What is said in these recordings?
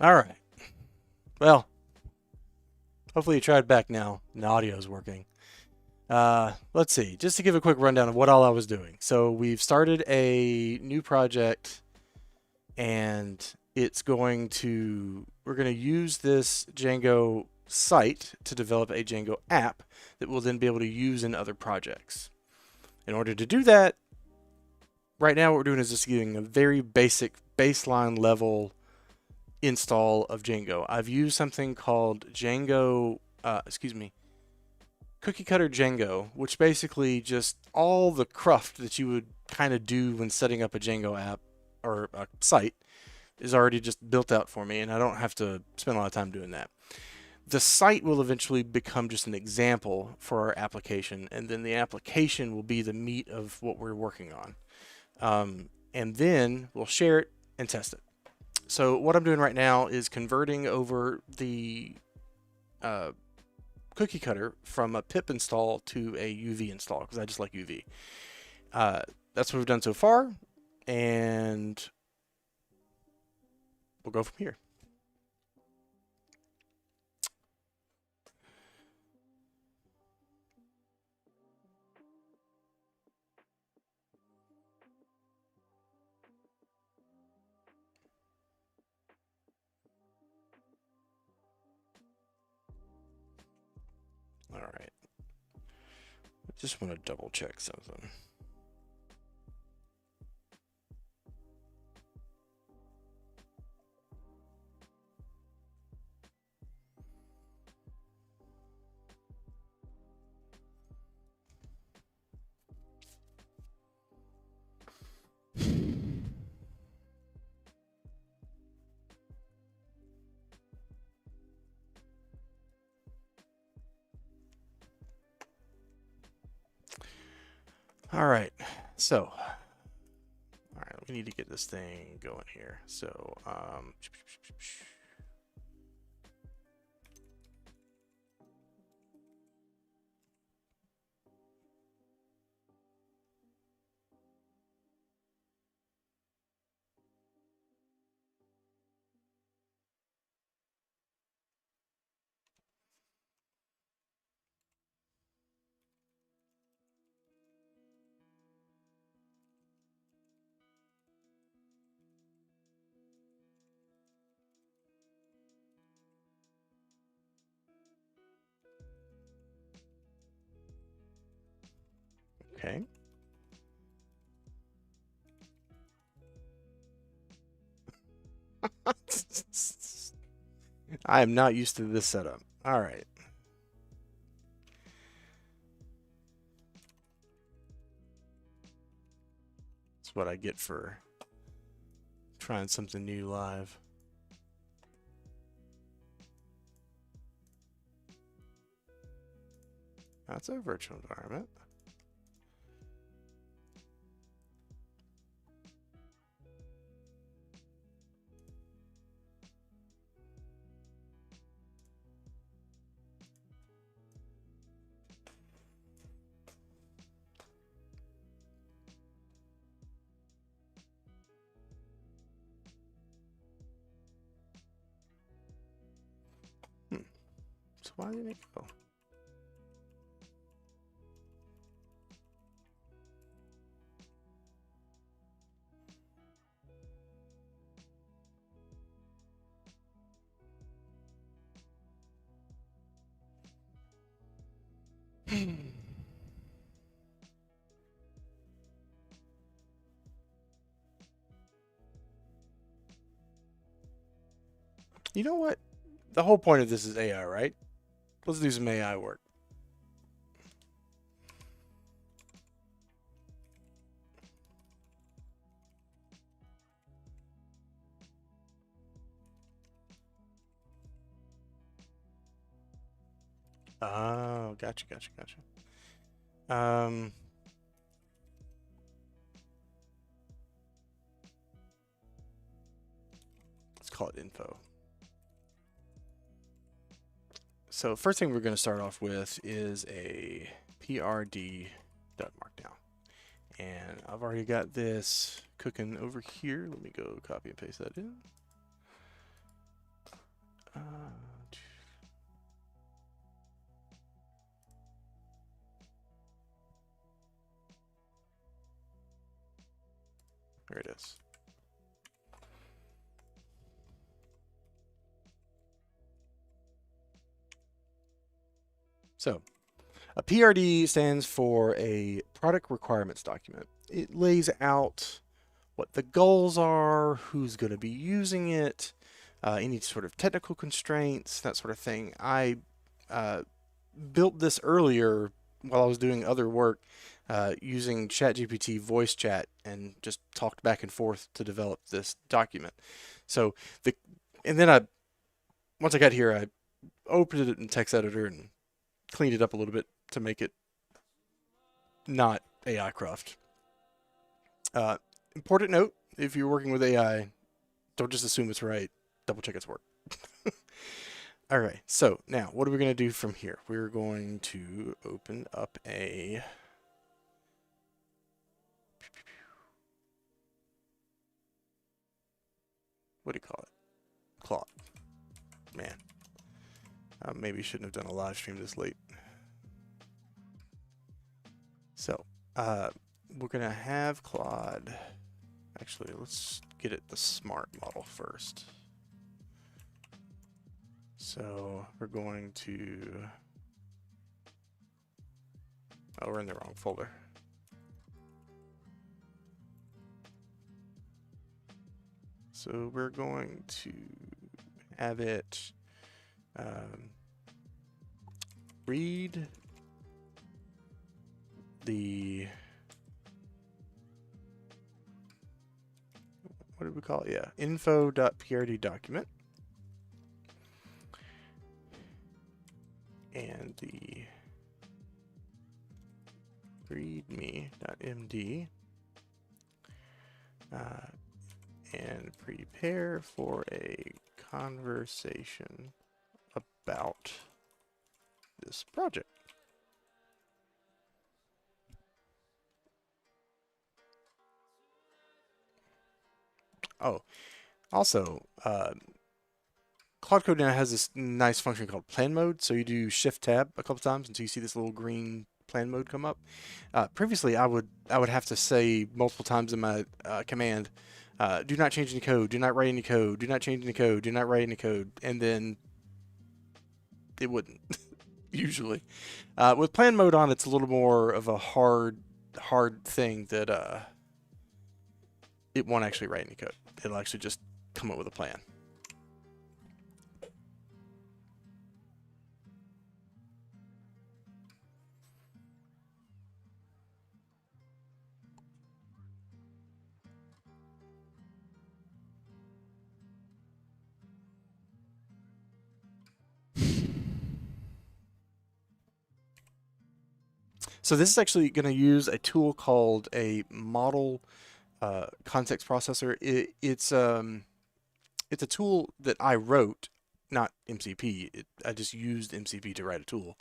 All right. Well, hopefully you tried back now and the audio is working. Let's see. Just to give a quick rundown of what all I was doing. So we've started a new project, and we're going to use this Django site to develop a Django app that we'll then be able to use in other projects. In order to do that, right now what we're doing is just getting a very basic baseline level install of Django. I've used something called Cookie Cutter Django, which basically just all the cruft that you would kind of do when setting up a Django app or a site is already just built out for me, and I don't have to spend a lot of time doing that. The site will eventually become just an example for our application, and then the application will be the meat of what we're working on. And then we'll share it and test it. So what I'm doing right now is converting over the uh, cookie cutter from a pip install to a UV install because I just like UV. That's what we've done so far, and we'll go from here. All right. I just want to double check something. All right. So, all right, we need to get this thing going here. So, okay. I am not used to this setup. All right. That's what I get for trying something new live. That's a virtual environment. So why didn't it go? You know what? The whole point of this is AI, right? Let's do some AI work. Oh, gotcha. Um, let's call it info. So first thing we're going to start off with is a prd.markdown. And I've already got this cooking over here. Let me go copy and paste that in. There it is. So, a PRD stands for a product requirements document. It lays out what the goals are, who's going to be using it, any sort of technical constraints, that sort of thing. I built this earlier while I was doing other work using ChatGPT voice chat and just talked back and forth to develop this document. So once I got here, I opened it in text editor and cleaned it up a little bit to make it not AI cruft. Important note, if you're working with AI, don't just assume it's right. Double check its work. All right, so now what are we going to do from here? We're going to open up a what do you call it? Claude. Man, I maybe shouldn't have done a live stream this late. So, we're going to have Claude. Actually, let's get it the smart model first. So we're going to, oh, we're in the wrong folder. So we're going to have it read the, what did we call it? Yeah, info.prd document. And the readme.md and prepare for a conversation about this project. Oh, also, Claude Code now has this nice function called plan mode. So you do Shift Tab a couple times until you see this little green plan mode come up. Previously, I would have to say multiple times in my command, do not change any code, do not write any code, do not change any code, do not write any code, and then it wouldn't usually. With plan mode on, it's a little more of a hard thing that it won't actually write any code. It'll actually just come up with a plan. So this is actually going to use a tool called a model context processor. It's a tool that I wrote, not MCP. I just used MCP to write a tool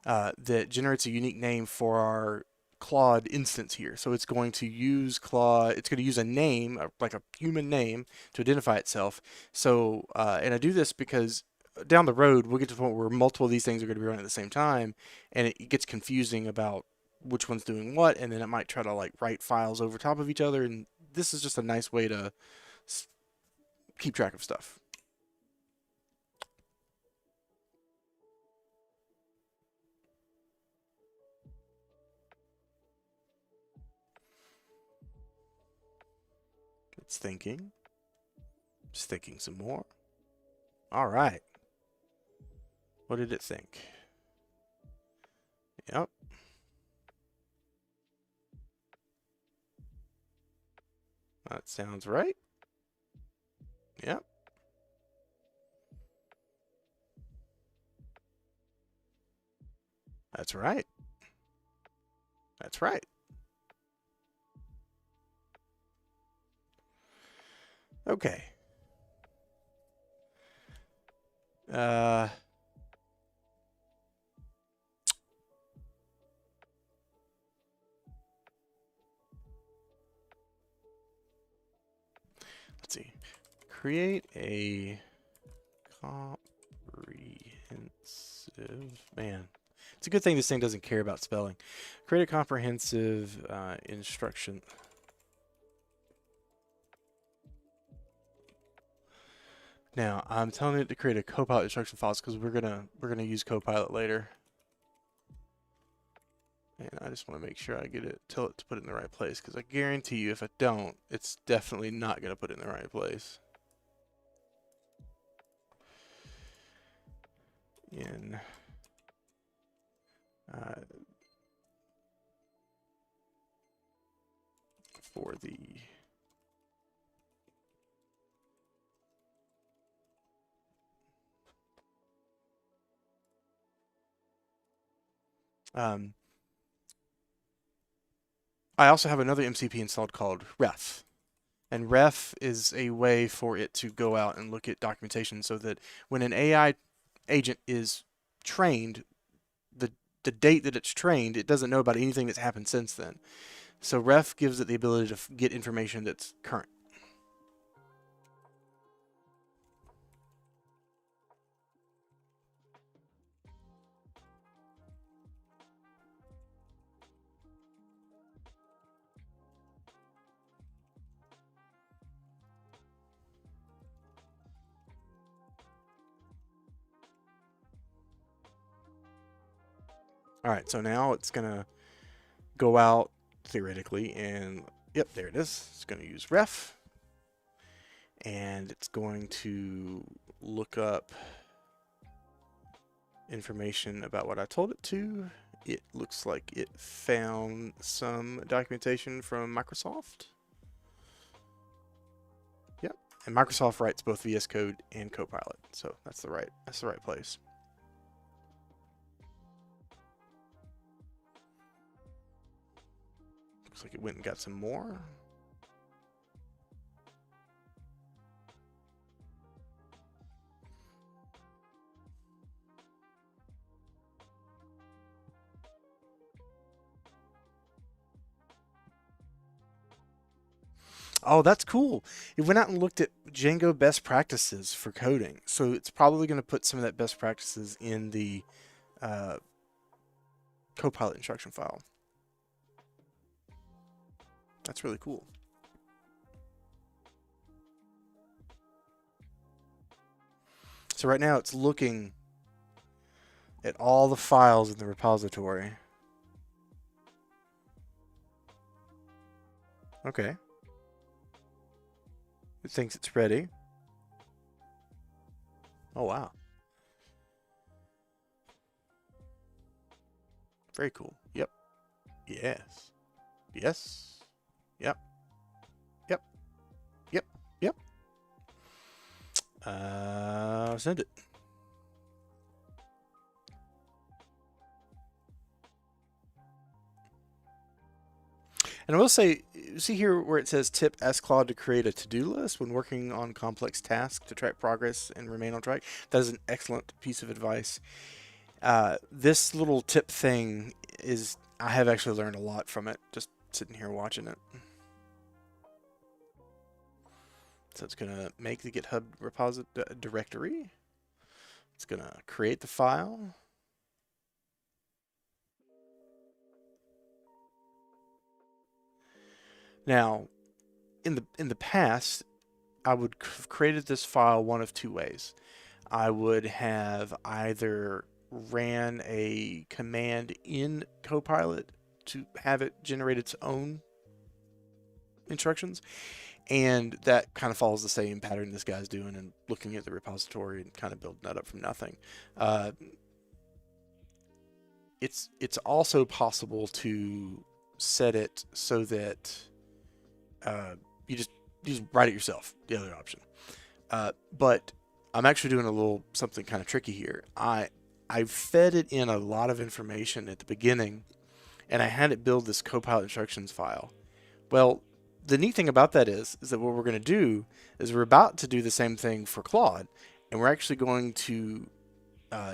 that generates a unique name for our Claude instance here. So it's going to use Claude. It's going to use a name, like a human name, to identify itself. So and I do this because down the road we'll get to the point where multiple of these things are going to be running at the same time, and it gets confusing about which one's doing what, and then it might try to like write files over top of each other. And this is just a nice way to keep track of stuff. It's thinking. It's thinking some more. All right. What did it think? Yep. That sounds right. Yep. That's right. That's right. Okay. Let's see. Create a Comprehensive. Man, it's a good thing this thing doesn't care about spelling. Create a comprehensive instruction. Now, I'm telling it to create a Copilot instruction files because we're gonna use Copilot later. And I just want to make sure I tell it to put it in the right place, because I guarantee you if I don't, it's definitely not going to put it in the right place. In for the I also have another MCP installed called Ref. And Ref is a way for it to go out and look at documentation so that when an AI agent is trained, the date that it's trained, it doesn't know about anything that's happened since then. So Ref gives it the ability to get information that's current. All right, so now it's going to go out theoretically and, yep, there it is. It's going to use Ref. And it's going to look up information about what I told it to. It looks like it found some documentation from Microsoft. Yep, and Microsoft writes both VS Code and Copilot, so that's the right place. Looks like it went and got some more. Oh, that's cool. It went out and looked at Django best practices for coding. So it's probably going to put some of that best practices in the Copilot instruction file. That's really cool. So right now it's looking at all the files in the repository. Okay. It thinks it's ready. Oh, wow. Very cool. Yep. Yes. Yes. Yep. Yep. Yep. Yep. Send it. And I will say, see here where it says tip, ask Claude to create a to-do list when working on complex tasks to track progress and remain on track. That is an excellent piece of advice. This little tip thing is, I have actually learned a lot from it, just sitting here watching it. So it's going to make the GitHub repository directory. It's going to create the file. Now, in the past, I would have created this file one of two ways. I would have either ran a command in Copilot to have it generate its own instructions, and that kind of follows the same pattern this guy's doing and looking at the repository and kind of building that up from nothing. It's also possible to set it so that you just write it yourself, the other option. But I'm actually doing a little something kind of tricky here. I fed it in a lot of information at the beginning, and I had it build this Copilot instructions file. Well, the neat thing about that is that what we're going to do is we're about to do the same thing for Claude, and we're actually going to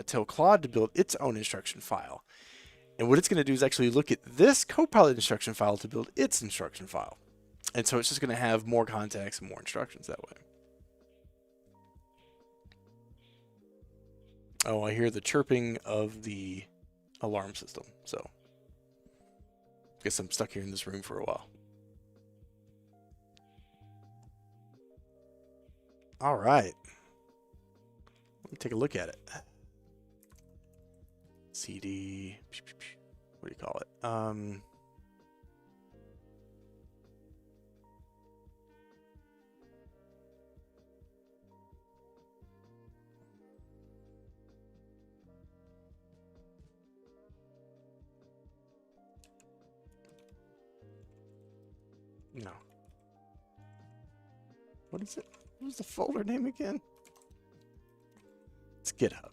tell Claude to build its own instruction file. And what it's going to do is actually look at this Copilot instruction file to build its instruction file. And so it's just going to have more context and more instructions that way. Oh, I hear the chirping of the alarm system, so guess I'm stuck here in this room for a while. All right. Let me take a look at it. CD. What do you call it? No. What is it? What was the folder name again? It's GitHub.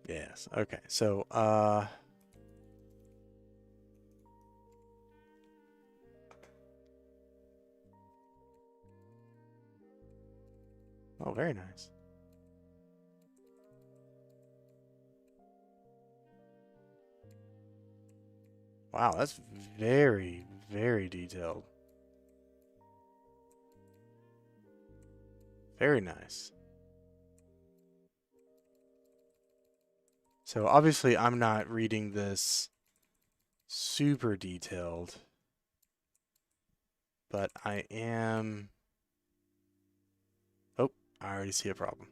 Yes. Okay. So, oh, very nice. Wow, that's very, very detailed. Very nice. So obviously I'm not reading this super detailed, but I am... Oh, I already see a problem.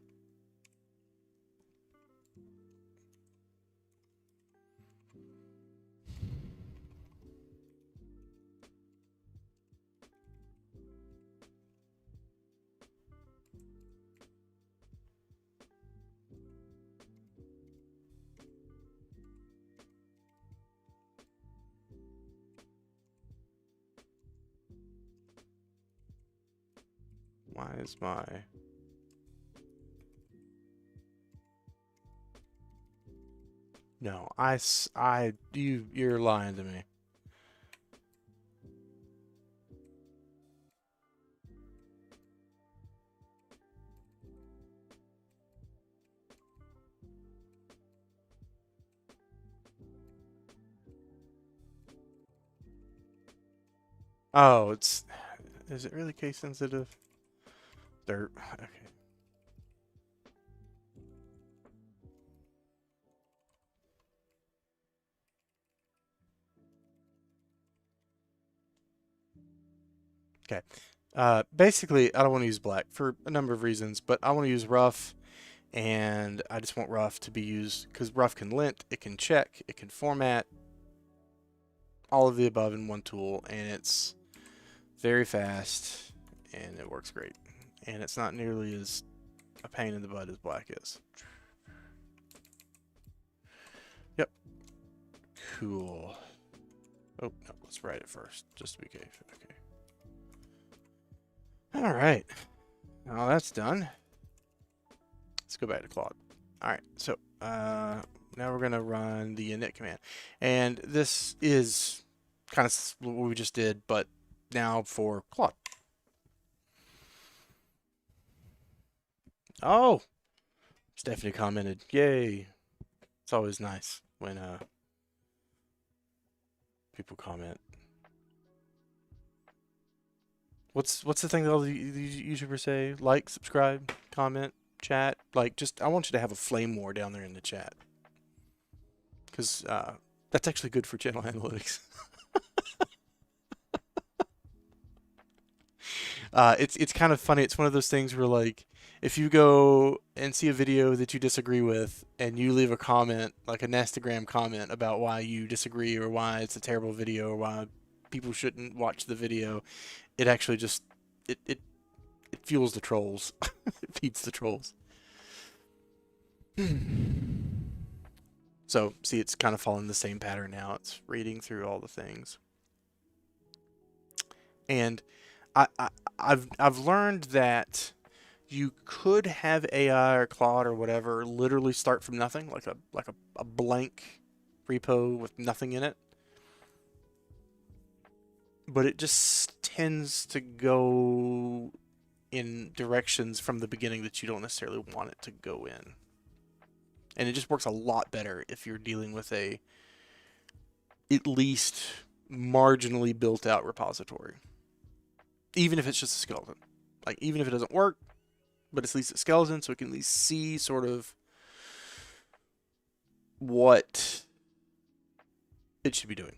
Why is my... No, you're lying to me. Oh, is it really case sensitive? Dirt. Okay. Okay. Basically, I don't want to use black for a number of reasons, but I want to use rough, and I just want rough to be used because rough can lint, it can check, it can format, all of the above in one tool, and it's very fast, and it works great. And it's not nearly as a pain in the butt as black is. Yep. Cool. Oh, no, let's write it first, just to be safe. Okay. All right. Now that's done. Let's go back to Claude. All right, so now we're going to run the init command. And this is kind of what we just did, but now for Claude. Oh, Stephanie commented. Yay. It's always nice when people comment. What's the thing that all the YouTubers say? Like, subscribe, comment, chat. Like, I want you to have a flame war down there in the chat. Because that's actually good for channel analytics. It's kind of funny. It's one of those things where, like, if you go and see a video that you disagree with and you leave a comment, like a Nastagram comment about why you disagree or why it's a terrible video or why people shouldn't watch the video, it actually just it fuels the trolls. It feeds the trolls. So see, it's kind of following the same pattern now. It's reading through all the things, and I've learned that you could have AI or Claude or whatever literally start from nothing, like a blank repo with nothing in it. But it just tends to go in directions from the beginning that you don't necessarily want it to go in. And it just works a lot better if you're dealing with a at least marginally built out repository. Even if it's just a skeleton. Like, even if it doesn't work, but it's at least a skeleton, so we can at least see sort of what it should be doing.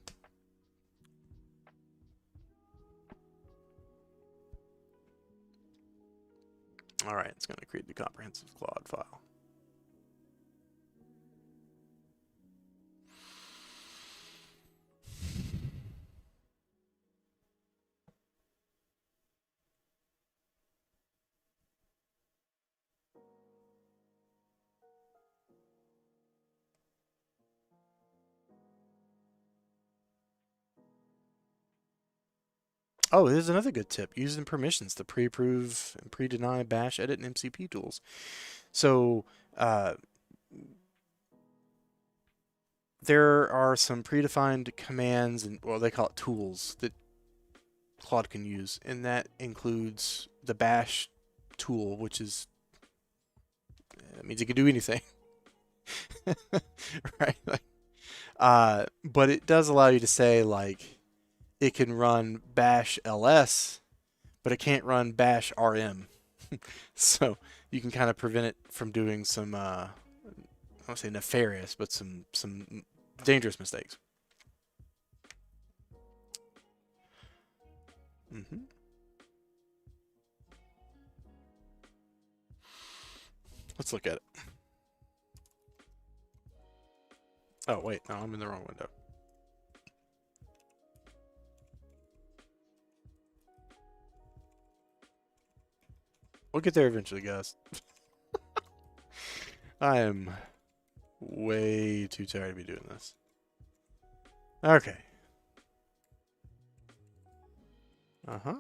All right, it's going to create the comprehensive Claude file. Oh, here's another good tip. Using permissions to pre-approve and pre-deny bash, edit, and MCP tools. So there are some predefined commands and, well, they call it tools that Claude can use, and that includes the bash tool, which is, that means it can do anything. Right? But it does allow you to say, like, it can run bash ls, but it can't run bash rm. So you can kind of prevent it from doing some, I won't say nefarious, but some dangerous mistakes. Let's look at it. Oh, wait, no, I'm in the wrong window. We'll get there eventually, guys. I am way too tired to be doing this. Okay. Uh-huh.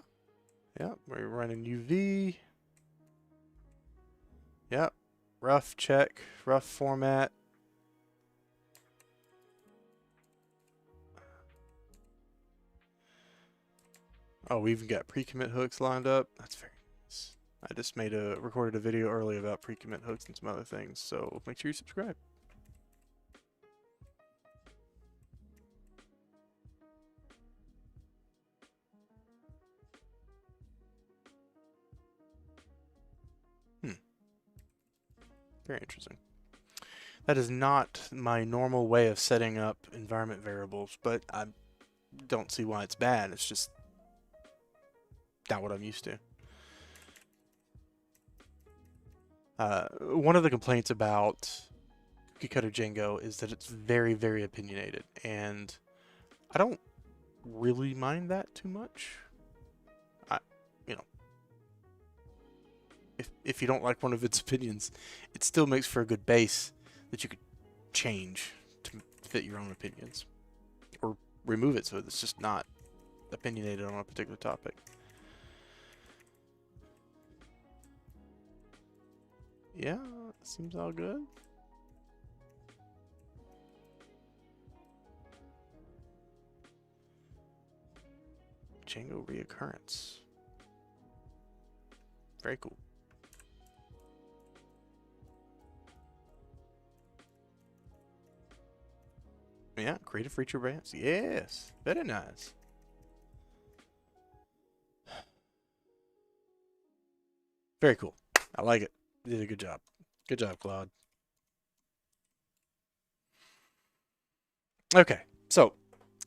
Yep, we're running UV. Yep. Rough check, rough format. Oh, we even got pre-commit hooks lined up. That's very nice. I just recorded a video early about pre-commit hooks and some other things, so make sure you subscribe. Very interesting. That is not my normal way of setting up environment variables, but I don't see why it's bad. It's just not what I'm used to. One of the complaints about Cookie Cutter Django is that it's very, very opinionated, and I don't really mind that too much. You know, if you don't like one of its opinions, it still makes for a good base that you could change to fit your own opinions, or remove it so it's just not opinionated on a particular topic. Yeah, seems all good. Django reoccurrence. Very cool. Yeah, creative feature brands. Yes, very nice. Very cool. I like it. You did a good job. Good job, Claude. Okay, so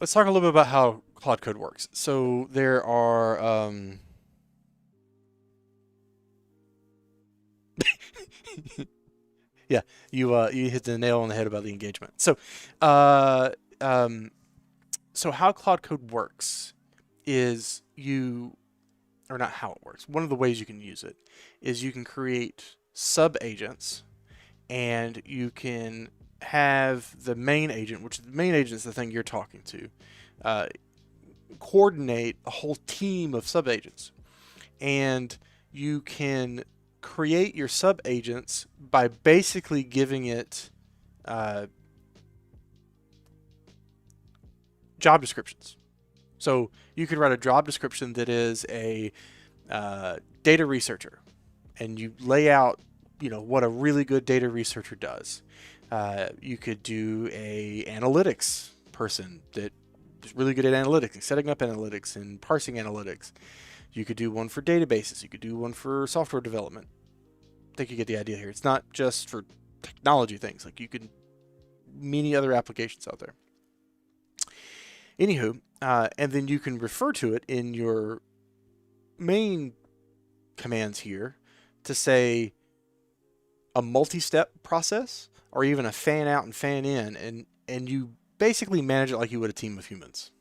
let's talk a little bit about how Claude Code works. So there are yeah, you hit the nail on the head about the engagement. So so how Claude Code works is or not how it works. One of the ways you can use it is you can create sub agents, and you can have the main agent, which the main agent is the thing you're talking to, coordinate a whole team of sub agents, and you can create your sub agents by basically giving it job descriptions. So you could write a job description that is a data researcher, and you lay out, what a really good data researcher does. You could do a analytics person that is really good at analytics, setting up analytics and parsing analytics. You could do one for databases. You could do one for software development. think you get the idea here. It's not just for technology things. Like you can many other applications out there. Anywho, and then you can refer to it in your main commands here to say a multi-step process or even a fan out and fan in, and you basically manage it like you would a team of humans.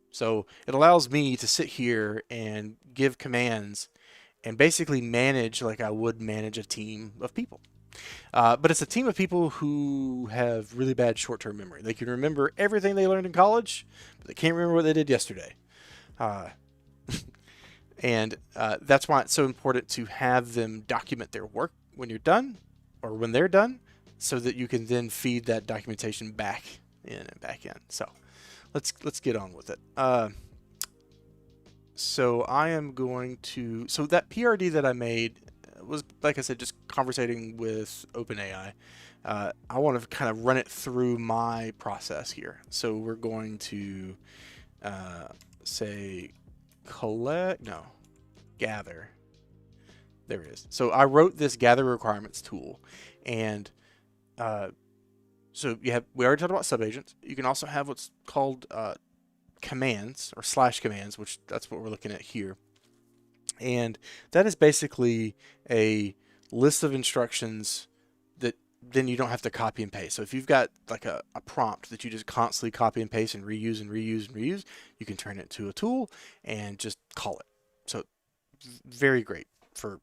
So it allows me to sit here and give commands and basically manage like I would manage a team of people. But it's a team of people who have really bad short-term memory. They can remember everything they learned in college, but they can't remember what they did yesterday. And that's why it's so important to have them document their work when you're done or when they're done so that you can then feed that documentation back in and back in. So let's get on with it. So I am going to, so that PRD that I made was, like I said, just conversating with OpenAI. I want to kind of run it through my process here. So we're going to say gather. There it is. So I wrote this gather requirements tool, and so we already talked about subagents. You can also have what's called commands or slash commands, which that's what we're looking at here. And that is basically a list of instructions that then you don't have to copy and paste. So if you've got like a prompt that you just constantly copy and paste and reuse and reuse and reuse, you can turn it into a tool and just call it. So very great for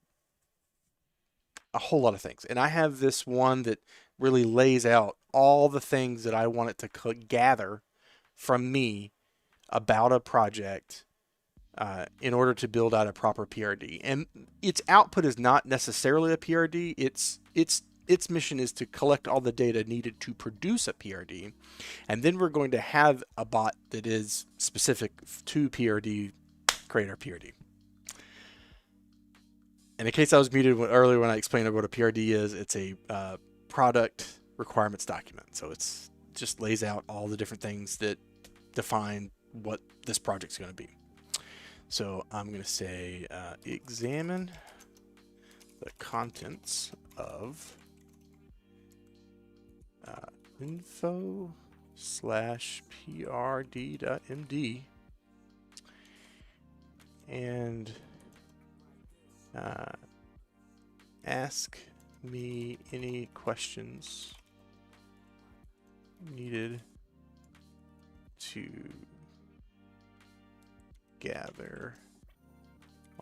a whole lot of things. And I have this one that really lays out all the things that I want it to gather from me about a project in order to build out a proper PRD. And its output is not necessarily a PRD. Its mission is to collect all the data needed to produce a PRD. And then we're going to have a bot that is specific to PRD, create our PRD. And in case I was muted earlier when I explained what a PRD is, it's a product requirements document. So it's just lays out all the different things that define what this project's going to be. So I'm going to say examine the contents of info/prd.md and ask me any questions needed to gather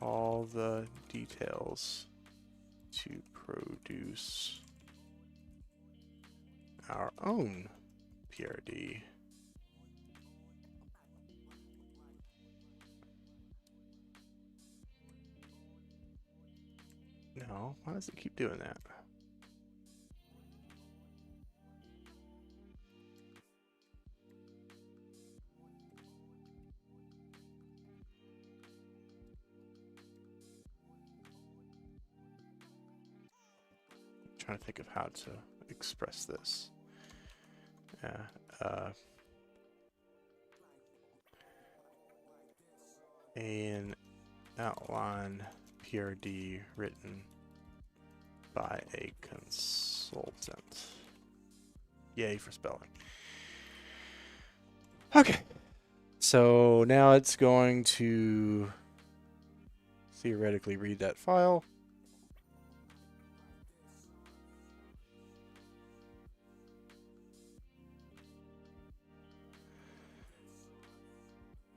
all the details to produce our own PRD. No, why does it keep doing that? I'm trying to think of how to express this. An outline PRD written by a consultant. Yay for spelling. Okay. So now it's going to theoretically read that file.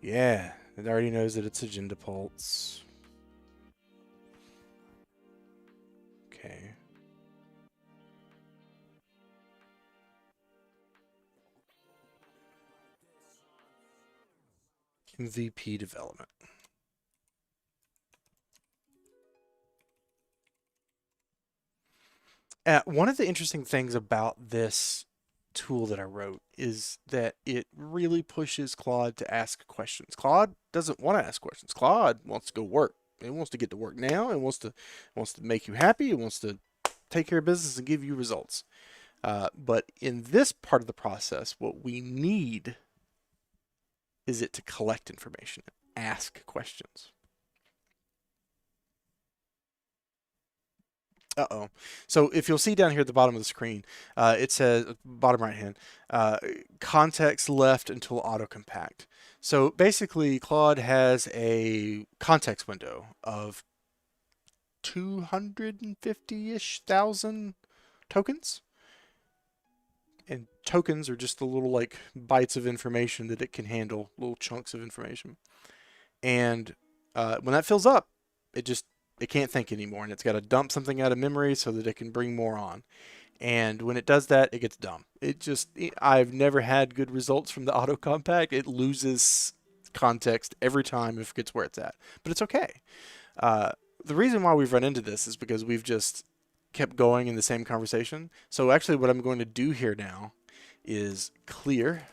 Yeah, it already knows that it's Agenda Pulse. Okay. MVP development. One of the interesting things about this tool that I wrote is that it really pushes Claude to ask questions. Claude doesn't want to ask questions. Claude wants to go work. It wants to get to work now. It wants to make you happy. It wants to take care of business and give you results. But in this part of the process, what we need is it to collect information, ask questions. Uh-oh. So if you'll see down here at the bottom of the screen, it says, bottom right hand, context left until auto compact. So basically, Claude has a context window of 250-ish thousand tokens. And tokens are just the little like bytes of information that it can handle, little chunks of information. And when that fills up, it can't think anymore, and it's got to dump something out of memory so that it can bring more on. And when it does that, it gets dumb. I've never had good results from the auto compact. It loses context every time if it gets where it's at, but it's okay. Uh, the reason why we've run into this is because we've just kept going in the same conversation. So actually what I'm going to do here now is clear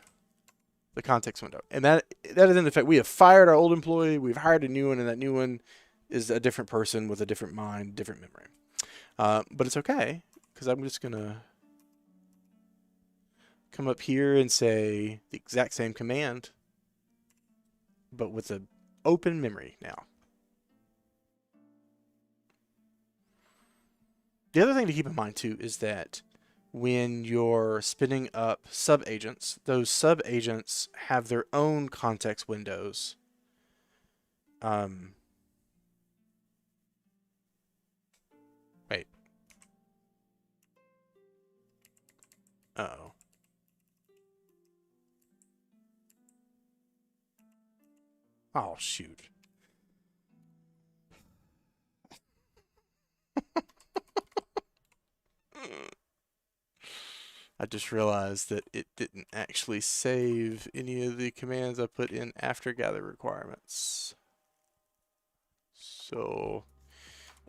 the context window. And that is in effect, we have fired our old employee, we've hired a new one, and that new one is a different person with a different mind, different memory. But it's okay, because I'm just going to come up here and say the exact same command, but with an open memory now. The other thing to keep in mind too is that when you're spinning up subagents, those subagents have their own context windows. Wait. Uh-oh. Oh, shoot. I just realized that it didn't actually save any of the commands I put in after gather requirements. So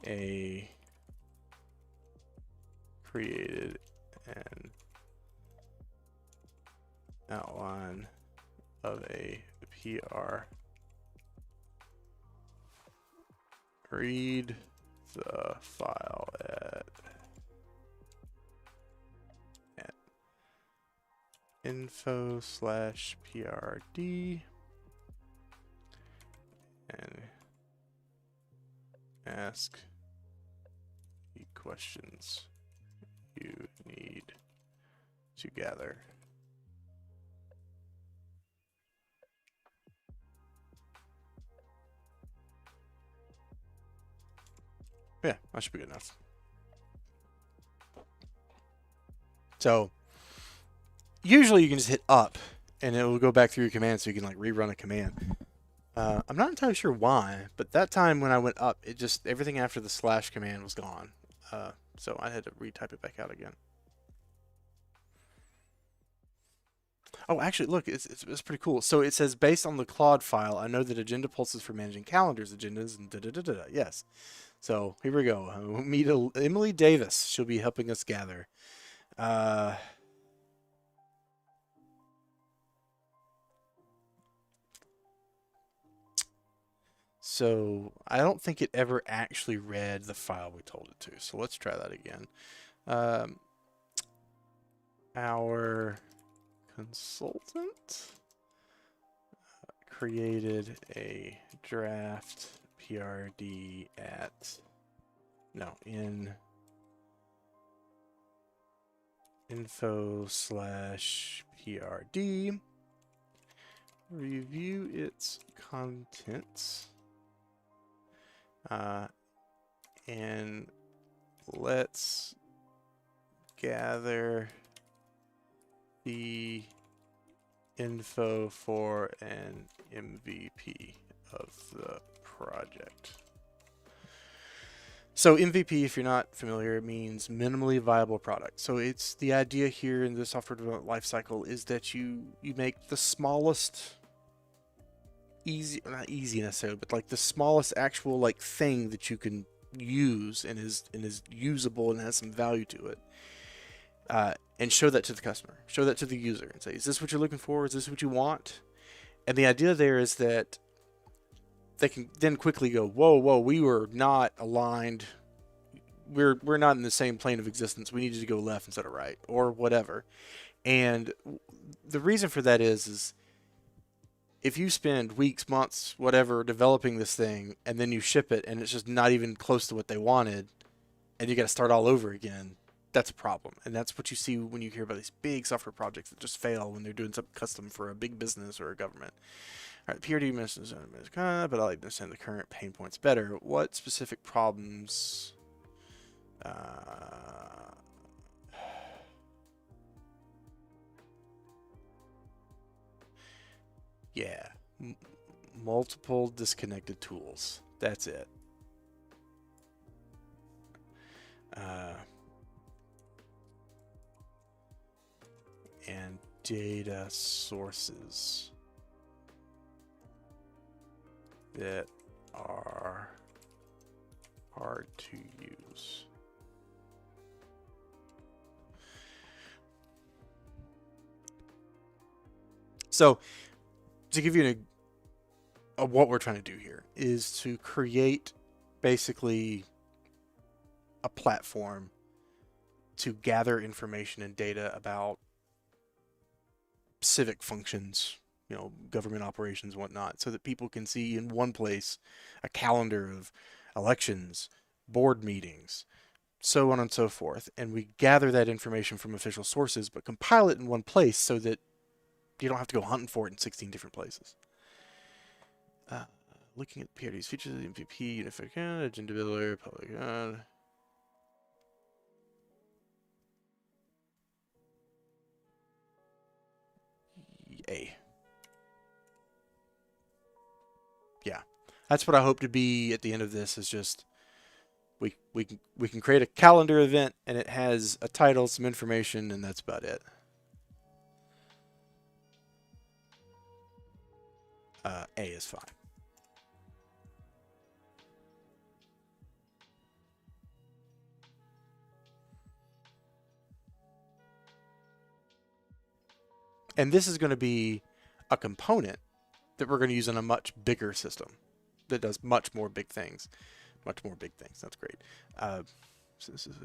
a created an outline of a PR. Read the file at info/prd and ask the questions you need to gather. Yeah, that should be good enough. So usually you can just hit up and it will go back through your command so you can like rerun a command. I'm not entirely sure why, but that time when I went up, it just, everything after the slash command was gone. So I had to retype it back out again. Oh, actually, look, it's pretty cool. So it says, based on the Claude file, I know that Agenda Pulse is for managing calendars, agendas, and da-da-da-da-da. Yes. So here we go. We'll meet Emily Davis. She'll be helping us gather. So I don't think it ever actually read the file we told it to. So let's try that again. Our consultant created a draft PRD in info/PRD. Review its contents. And let's gather the info for an MVP of the project. So MVP, if you're not familiar, means minimally viable product. So it's the idea here in the software development lifecycle is that you make the smallest, not easy necessarily, but like the smallest actual like thing that you can use and is usable and has some value to it. And show that to the customer, show that to the user, and say, is this what you're looking for? Is this what you want? And the idea there is that they can then quickly go, whoa, we were not aligned. We're not in the same plane of existence. We needed to go left instead of right, or whatever. And the reason for that is if you spend weeks, months, whatever, developing this thing, and then you ship it, and it's just not even close to what they wanted, and you got to start all over again, that's a problem. And that's what you see when you hear about these big software projects that just fail when they're doing something custom for a big business or a government. All right, PRD missions, but I like to understand the current pain points better. What specific problems? Yeah, multiple disconnected tools. That's it. And data sources that are hard to use. So, to give you what we're trying to do here is to create basically a platform to gather information and data about civic functions, you know, government operations, whatnot, so that people can see in one place a calendar of elections, board meetings, so on and so forth. And we gather that information from official sources, but compile it in one place so that you don't have to go hunting for it in 16 different places. Looking at PRD's features of the MVP, unified agenda builder, public. Yay. Yeah, that's what I hope to be at the end of this. Is just we can create a calendar event and it has a title, some information, and that's about it. A is fine. And this is going to be a component that we're going to use in a much bigger system that does much more big things. Much more big things. That's great. So this is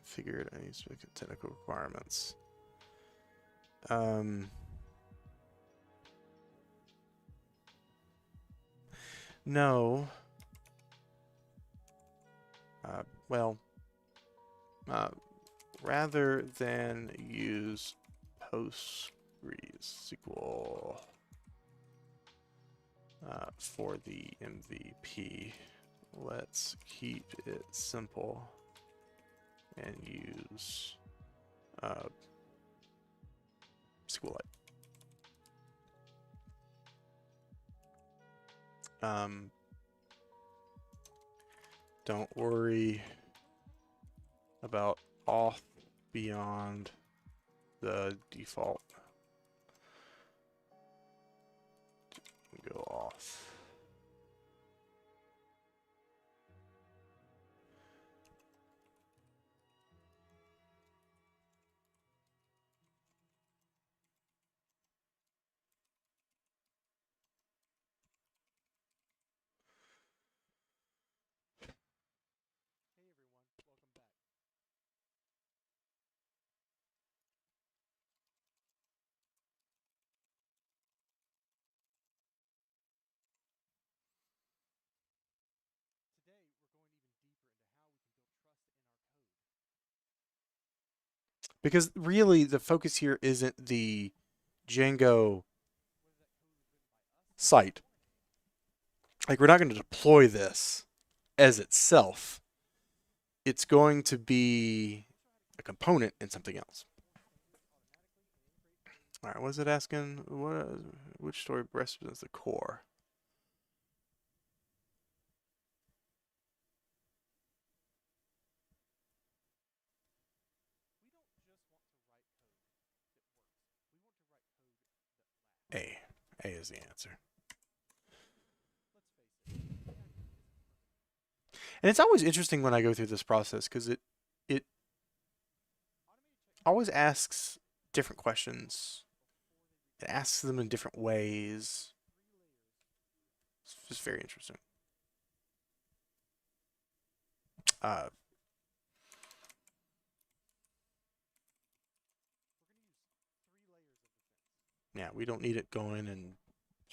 configured any specific technical requirements. No. Well, rather than use PostgreSQL for the MVP, let's keep it simple and use SQLite. Don't worry about auth beyond the default. Go auth. Because really the focus here isn't the Django site. Like, we're not going to deploy this as itself. It's going to be a component in something else. All right, what is it asking? Which story represents the core? A. A is the answer. And it's always interesting when I go through this process because it always asks different questions. It asks them in different ways. It's just very interesting. Uh, yeah, we don't need it going and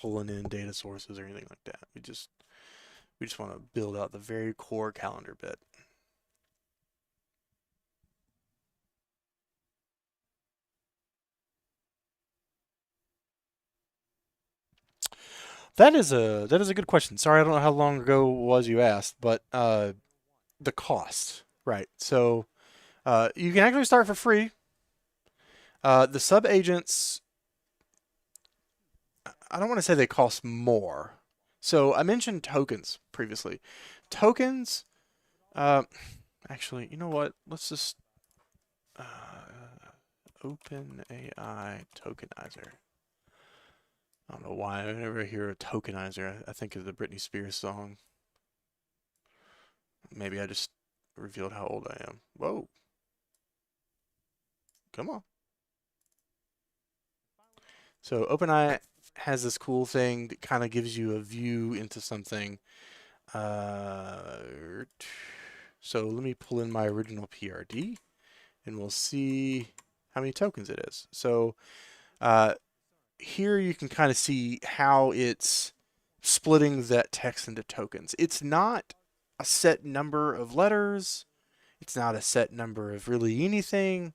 pulling in data sources or anything like that. We just want to build out the very core calendar bit. That is a good question. Sorry, I don't know how long ago it was you asked, but the cost, right? So you can actually start for free. The sub agents, I don't want to say they cost more. So I mentioned tokens previously. Tokens, uh, actually, you know what? Let's just uh, OpenAI tokenizer. I don't know why. Whenever I hear a tokenizer, I think of the Britney Spears song. Maybe I just revealed how old I am. Whoa, come on. So OpenAI has this cool thing that kind of gives you a view into something. Uh, so let me pull in my original PRD and we'll see how many tokens it is. So uh, here you can kind of see how it's splitting that text into tokens. It's not a set number of letters. It's not a set number of really anything.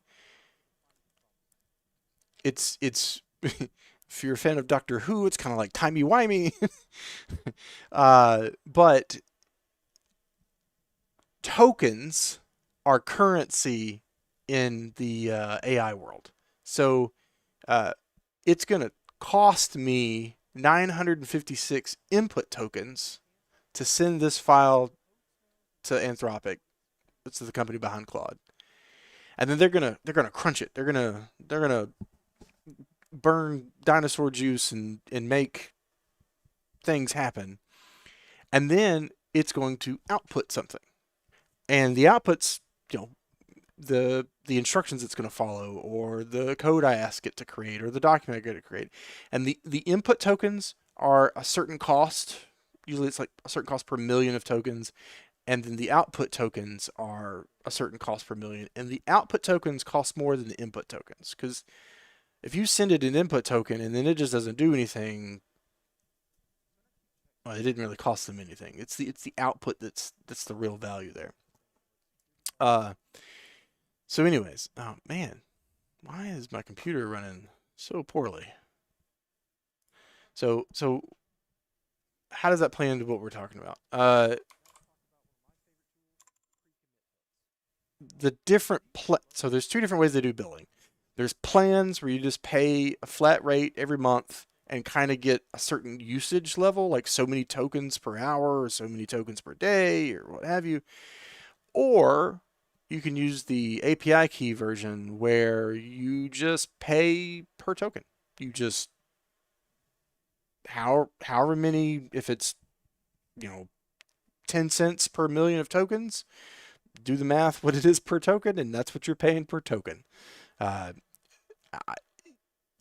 It's if you're a fan of Doctor Who, it's kind of like timey-wimey. But tokens are currency in the AI world. So uh, it's going to cost me 956 input tokens to send this file to Anthropic, that's the company behind Claude, and then they're gonna crunch it. They're gonna burn dinosaur juice and make things happen, and then it's going to output something, and the outputs, you know, the instructions it's going to follow, or the code I ask it to create, or the document I get to create, and the input tokens are a certain cost. Usually, it's like a certain cost per million of tokens, and then the output tokens are a certain cost per million, and the output tokens cost more than the input tokens because if you send it an input token and then it just doesn't do anything, well, it didn't really cost them anything. It's the output that's the real value there. Uh, so anyways, oh man, why is my computer running so poorly? So how does that play into what we're talking about? The so there's two different ways they do billing. There's plans where you just pay a flat rate every month and kind of get a certain usage level, like so many tokens per hour or so many tokens per day or what have you. Or you can use the API key version where you just pay per token. You just however many, if it's, you know, 10 cents per million of tokens, do the math what it is per token, and that's what you're paying per token. Uh, I,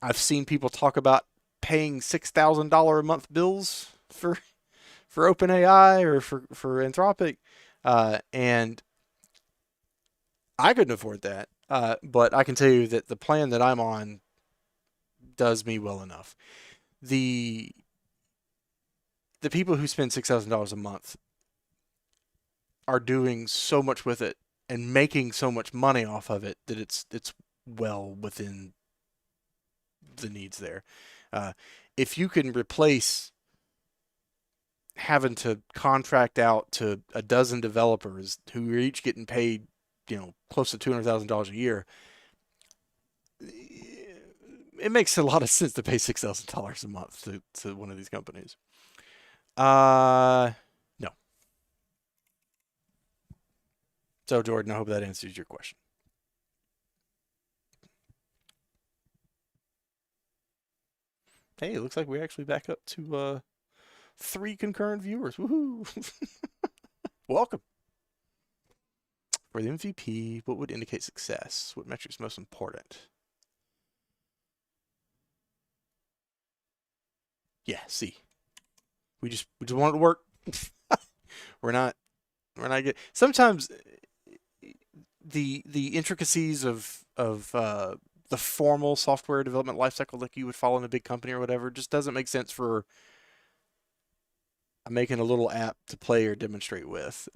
I've seen people talk about paying $6,000 a month bills for OpenAI or for Anthropic, and I couldn't afford that. But I can tell you that the plan that I'm on does me well enough. The the people who spend $6,000 a month are doing so much with it and making so much money off of it that it's well within the needs there. Uh, if you can replace having to contract out to a dozen developers who are each getting paid, you know, close to $200,000 a year, it makes a lot of sense to pay $6,000 a month to one of these companies. No. So Jordan, I hope that answers your question. Hey, it looks like we're actually back up to 3 concurrent viewers. Woohoo! Welcome. For the MVP, what would indicate success? What metrics most important? Yeah, C. We just want it to work. we're not we're not good. Sometimes the intricacies of the formal software development lifecycle, like you would follow in a big company or whatever, just doesn't make sense for making a little app to play or demonstrate with.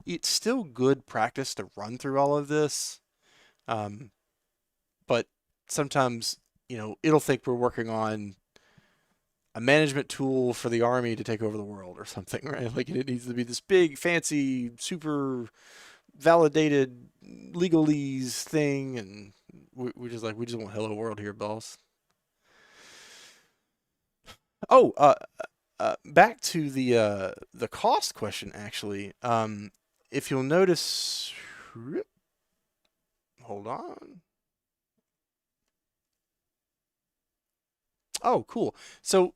It's still good practice to run through all of this, um, but sometimes, you know, it'll think we're working on a management tool for the army to take over the world or something, right? Like it needs to be this big, fancy, super validated legalese thing, and we just like we just want hello world here, boss. Oh, back to the cost question actually. If you'll notice, hold on. Oh, cool. So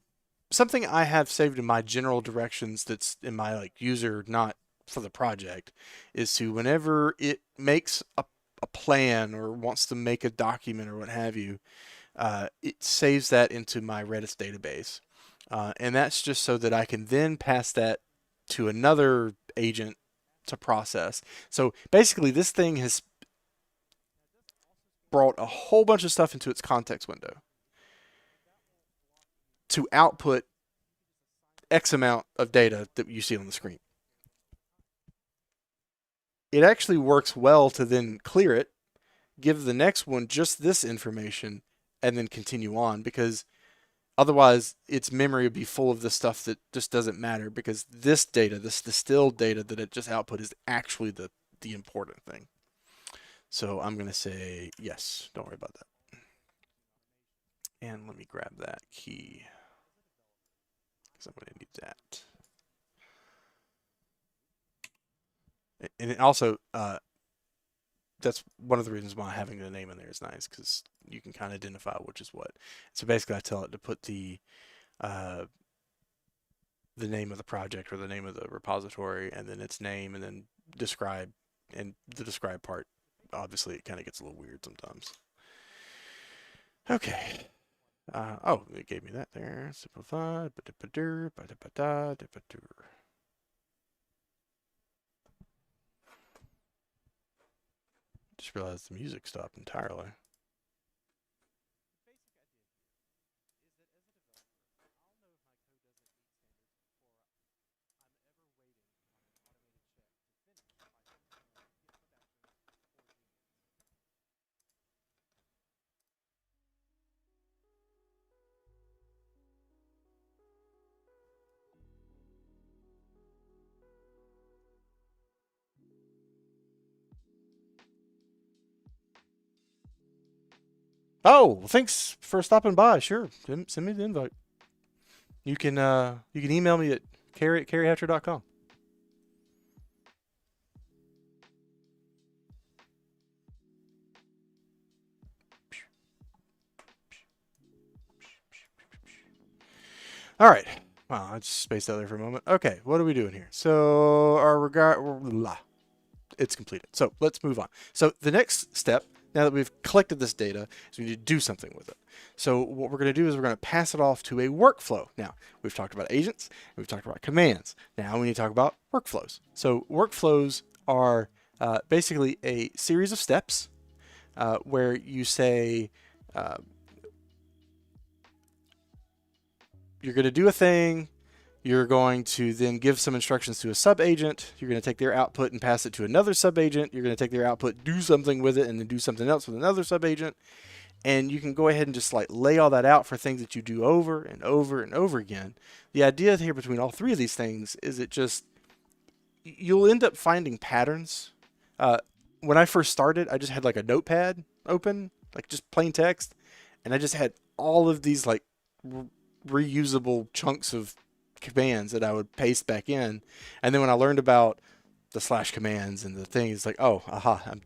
something I have saved in my general directions that's in my like user, not for the project, is to whenever it makes a plan or wants to make a document or what have you, it saves that into my Redis database. And that's just so that I can then pass that to another agent to process. So basically, this thing has brought a whole bunch of stuff into its context window to output X amount of data that you see on the screen. It actually works well to then clear it, give the next one just this information, and then continue on because otherwise its memory would be full of the stuff that just doesn't matter because this data, this distilled data that it just output is actually the important thing. So I'm going to say yes, don't worry about that. And let me grab that key because I'm going to need that. And also, that's one of the reasons why having the name in there is nice because you can kind of identify which is what. So basically, I tell it to put uh, the name of the project or the name of the repository and then its name and then describe. And the describe part, obviously, it kind of gets a little weird sometimes. Okay. Oh, it gave me that there. Simplify. Just realized the music stopped entirely. Oh, well, thanks for stopping by. Sure, send me the invite. You can email me at carrie@carriehatcher.com. All right. Wow, I just spaced out there for a moment. Okay, what are we doing here? So our regard, it's completed. So let's move on. So the next step, now that we've collected this data, is we need to do something with it. So what we're going to do is we're going to pass it off to a workflow. Now, we've talked about agents, we've talked about commands. Now we need to talk about workflows. So workflows are basically a series of steps where you say, uh, you're going to do a thing, you're going to then give some instructions to a sub-agent, you're going to take their output and pass it to another sub-agent, you're going to take their output, do something with it, and then do something else with another sub-agent, and you can go ahead and just like lay all that out for things that you do over and over and over again. The idea here between all three of these things is it just, you'll end up finding patterns. When I first started, I just had like a notepad open, like just plain text, and I just had all of these like reusable chunks of commands that I would paste back in. And then when I learned about the slash commands and the thing, it's like, oh, aha, I'm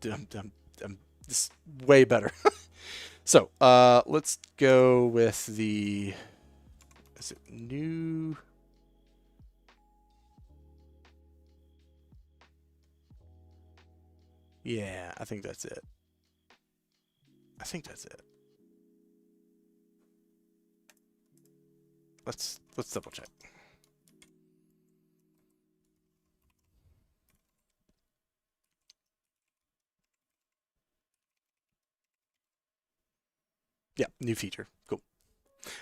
this way better. So let's go with the, is it new? Yeah, I think that's it. I think that's it. Let's double check. Yeah, new feature. Cool.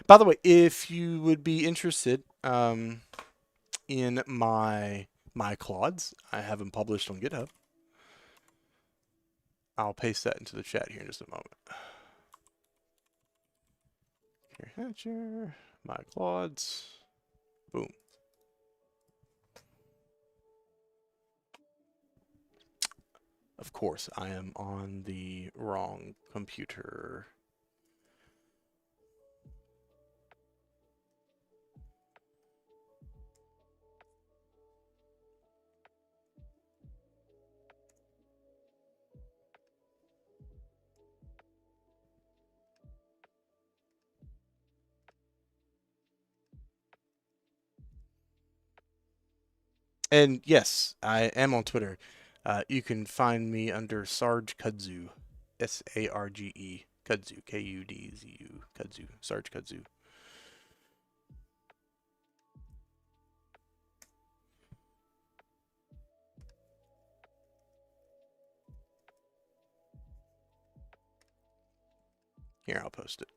By the way, if you would be interested in my Claudes, I have them published on GitHub. I'll paste that into the chat here in just a moment. Here, Hatcher, my quads. Boom. Of course, I am on the wrong computer. And yes, I am on Twitter. You can find me under Sarge Kudzu, Sarge, Kudzu, Kudzu, Kudzu, Sarge Kudzu. Here, I'll post it.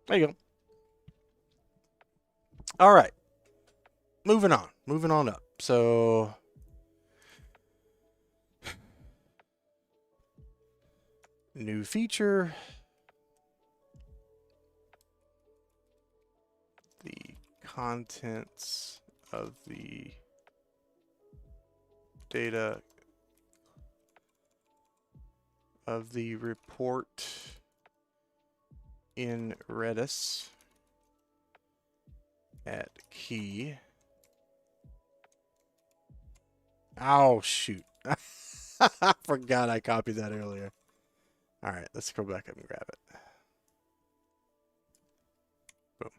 There you go. All right. Moving on up. So new feature. The contents of the data of the report in Redis at key. Oh, shoot. I forgot I copied that earlier. All right, let's go back up and grab it. Boom.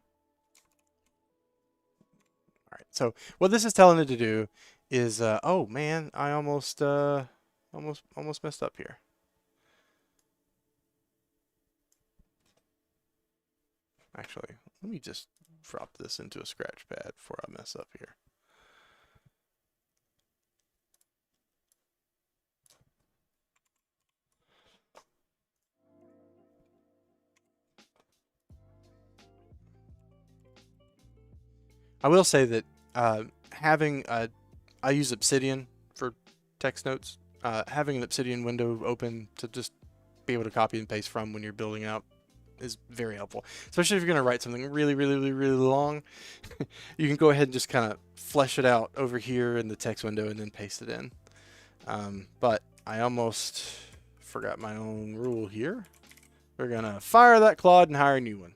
All right, so what this is telling it to do is, oh man, I almost messed up here. Actually, let me just drop this into a scratch pad before I mess up here. I will say that having I use Obsidian for text notes. Having an Obsidian window open to just be able to copy and paste from when you're building out is very helpful. Especially if you're going to write something really, really, really, really long, you can go ahead and just kind of flesh it out over here in the text window and then paste it in. But I almost forgot my own rule here. We're going to fire that Claude and hire a new one.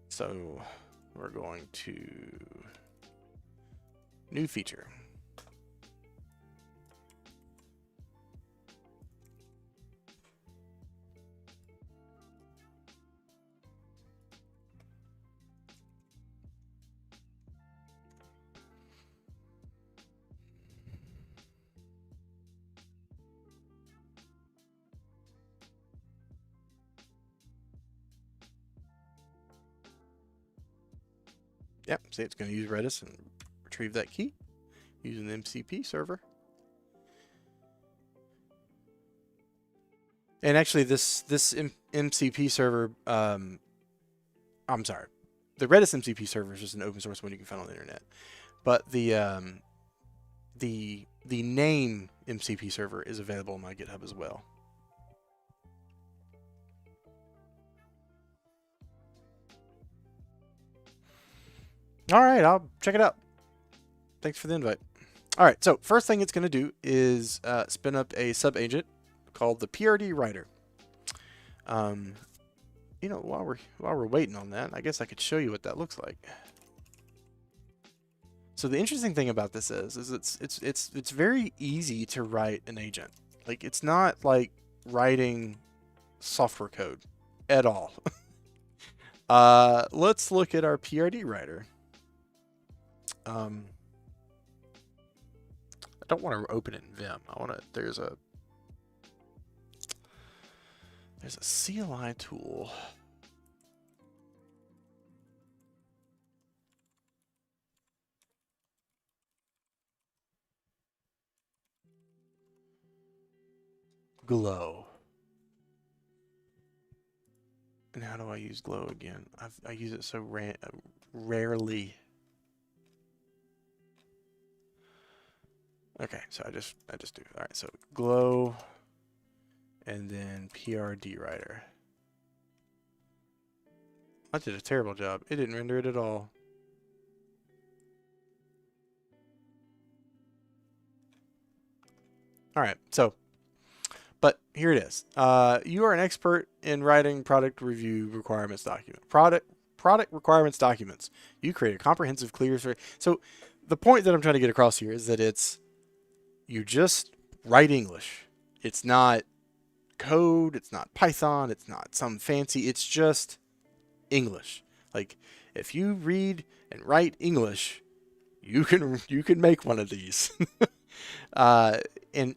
So we're going to new feature. Yep, see, it's going to use Redis and retrieve that key using the MCP server. And actually, this MCP server, I'm sorry, the Redis MCP server is just an open source one you can find on the internet. But the name MCP server is available on my GitHub as well. All right, I'll check it out. Thanks for the invite. All right, so first thing it's going to do is spin up a sub agent called the PRD writer. You know, while we're waiting on that, I guess I could show you what that looks like. So the interesting thing about this is it's very easy to write an agent. Like, it's not like writing software code at all. Let's look at our PRD writer. I don't want to open it in Vim. I want to. There's a CLI tool. Glow. And how do I use Glow again? I use it so rarely. Okay, so I just do. All right, so Glow and then PRD writer. I did a terrible job. It didn't render it at all. All right, so, but here it is. You are an expert in writing product review requirements document. Product requirements documents. You create a comprehensive, clear. So the point that I'm trying to get across here is that you just write English. It's not code. It's not Python. It's not some fancy. It's just English. Like if you read and write English, you can make one of these. And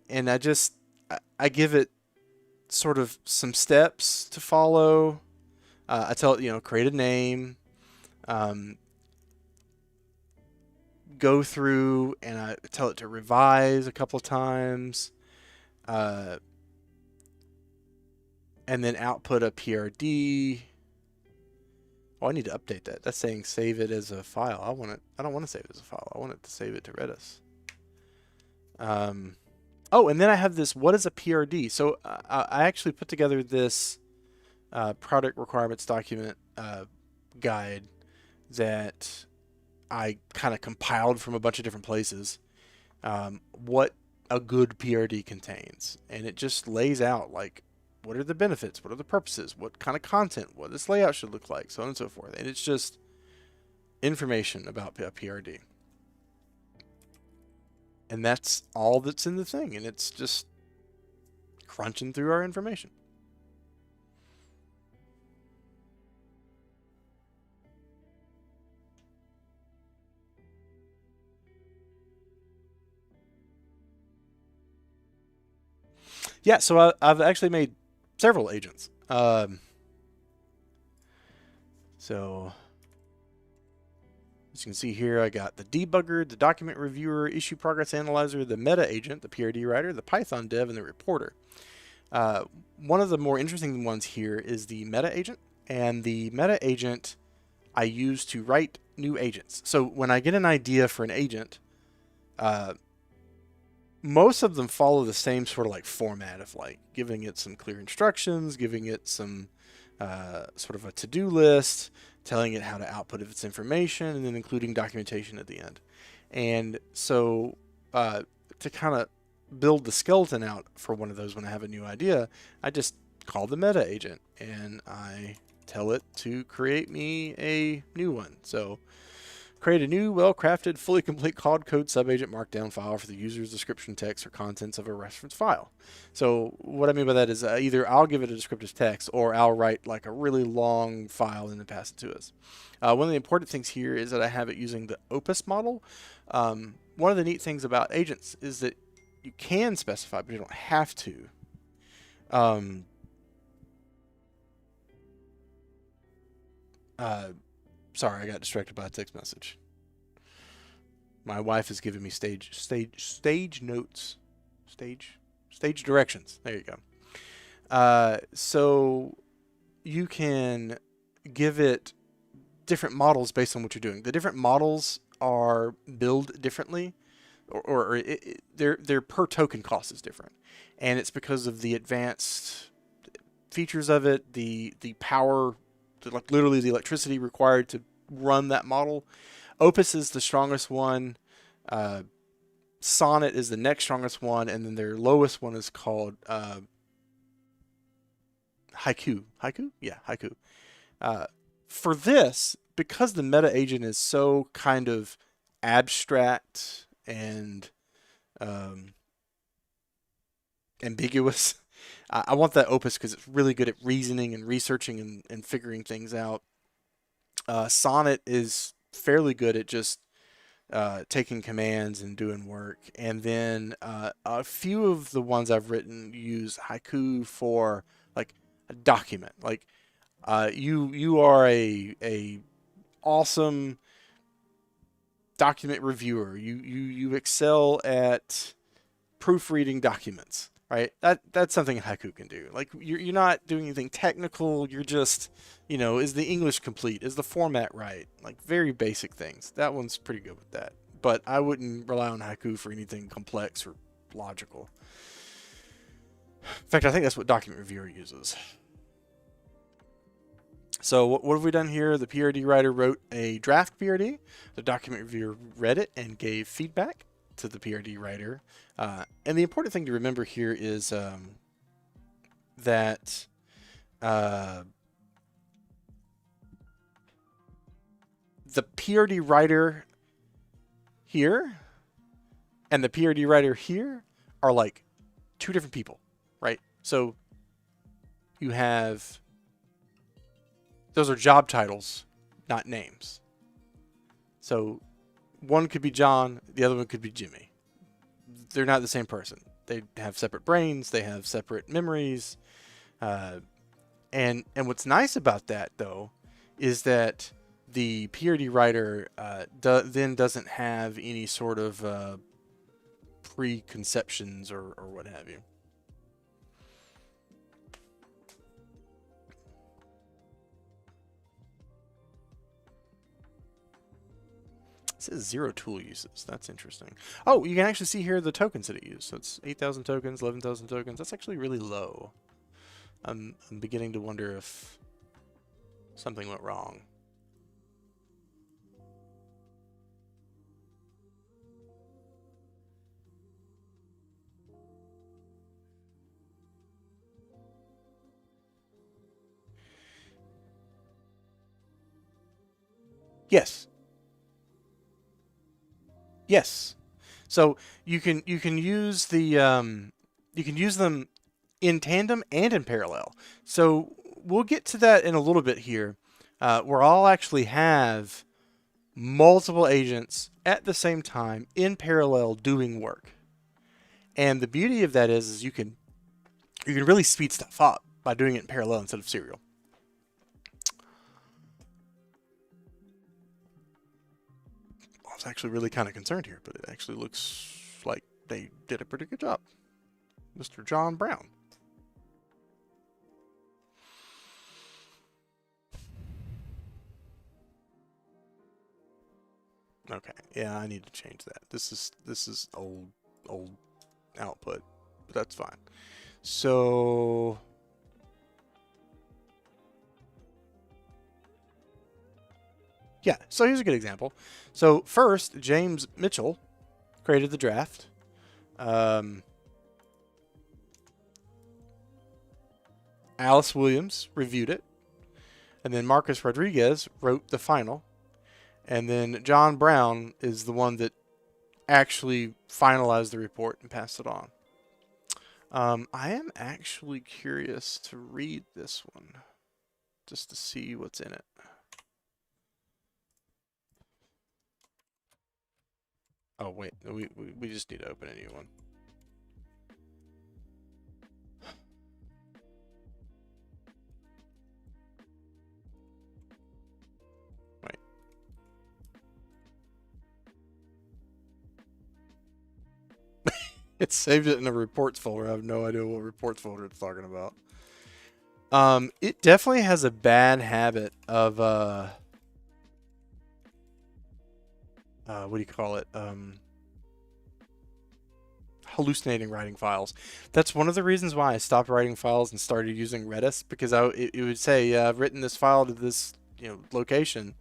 I give it sort of some steps to follow. I tell it, create a name, go through, and I tell it to revise a couple of times, and then output a PRD. Oh, I need to update that. That's saying save it as a file. I don't want to save it as a file. I want it to save it to Redis. Oh, and then I have this, what is a PRD? So I actually put together this product requirements document guide that I kind of compiled from a bunch of different places, what a good PRD contains. And it just lays out, like, what are the benefits? What are the purposes? What kind of content? What this layout should look like? So on and so forth. And it's just information about a PRD. And that's all that's in the thing. And it's just crunching through our information. Yeah, so I've actually made several agents. So as you can see here, I got the debugger, the document reviewer, issue progress analyzer, the meta agent, the PRD writer, the Python dev, and the reporter. One of the more interesting ones here is the meta agent, and the meta agent I use to write new agents. So when I get an idea for an agent, most of them follow the same sort of like format of like giving it some clear instructions, giving it some sort of a to-do list, telling it how to output its information, and then including documentation at the end. And so to kind of build the skeleton out for one of those when I have a new idea, I just call the meta agent and I tell it to create me a new one. So create a new, well-crafted, fully complete code subagent markdown file for the user's description text or contents of a reference file. So what I mean by that is either I'll give it a descriptive text or I'll write like a really long file and then pass it to us. One of the important things here is that I have it using the Opus model. One of the neat things about agents is that you can specify, but you don't have to. Sorry, I got distracted by a text message. My wife is giving me stage notes, stage directions. There you go. So you can give it different models based on what you're doing. The different models are billed differently, or their per token cost is different, and it's because of the advanced features of it, the power, like literally the electricity required to run that model. Opus is the strongest one. Sonnet is the next strongest one, and then their lowest one is called Haiku. Haiku? Yeah, Haiku. For this, because the meta agent is so kind of abstract and ambiguous, I want that Opus because it's really good at reasoning and researching and figuring things out. Sonnet is fairly good at just taking commands and doing work. And then a few of the ones I've written use Haiku for like a document. Like you are a awesome document reviewer. You excel at proofreading documents, right? That's something Haiku can do. Like you're not doing anything technical. You're just, is the English complete? Is the format right? Like very basic things. That one's pretty good with that. But I wouldn't rely on Haiku for anything complex or logical. In fact, I think that's what Document Reviewer uses. So what have we done here? The PRD writer wrote a draft PRD. The Document Reviewer read it and gave feedback to the PRD writer. And the important thing to remember here is that the PRD writer here and the PRD writer here are like two different people, right? So you have, those are job titles, not names. So one could be John, the other one could be Jimmy. They're not the same person. They have separate brains, they have separate memories. And what's nice about that, though, is that the PRD writer then doesn't have any sort of preconceptions or what have you. It says 0 tool uses. That's interesting. Oh, you can actually see here the tokens that it used. So it's 8,000 tokens, 11,000 tokens. That's actually really low. I'm beginning to wonder if something went wrong. Yes. Yes. So you can use the you can use them in tandem and in parallel. So we'll get to that in a little bit here, where I'll actually have multiple agents at the same time in parallel doing work. And the beauty of that is you can really speed stuff up by doing it in parallel instead of serial. I was actually really kind of concerned here, but it actually looks like they did a pretty good job. Mr. John Brown. Okay, yeah, I need to change that. This is old output, but that's fine. So yeah, so here's a good example. So first, James Mitchell created the draft. Alice Williams reviewed it, and then Marcus Rodriguez wrote the final. And then John Brown is the one that actually finalized the report and passed it on. I am actually curious to read this one just to see what's in it. Oh, wait. We just need to open a new one. It saved it in a reports folder. I have no idea what reports folder it's talking about. It definitely has a bad habit of what do you call it? Hallucinating writing files. That's one of the reasons why I stopped writing files and started using Redis, because it would say, I've written this file to this location,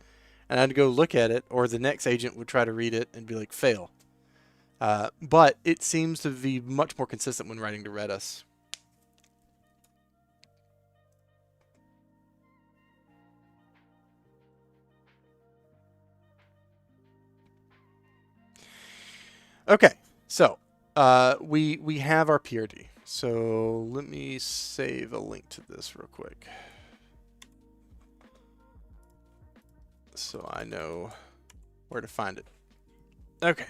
and I'd go look at it, or the next agent would try to read it and be like, fail. But it seems to be much more consistent when writing to Redis. Okay, so we have our PRD. So let me save a link to this real quick, so I know where to find it. Okay.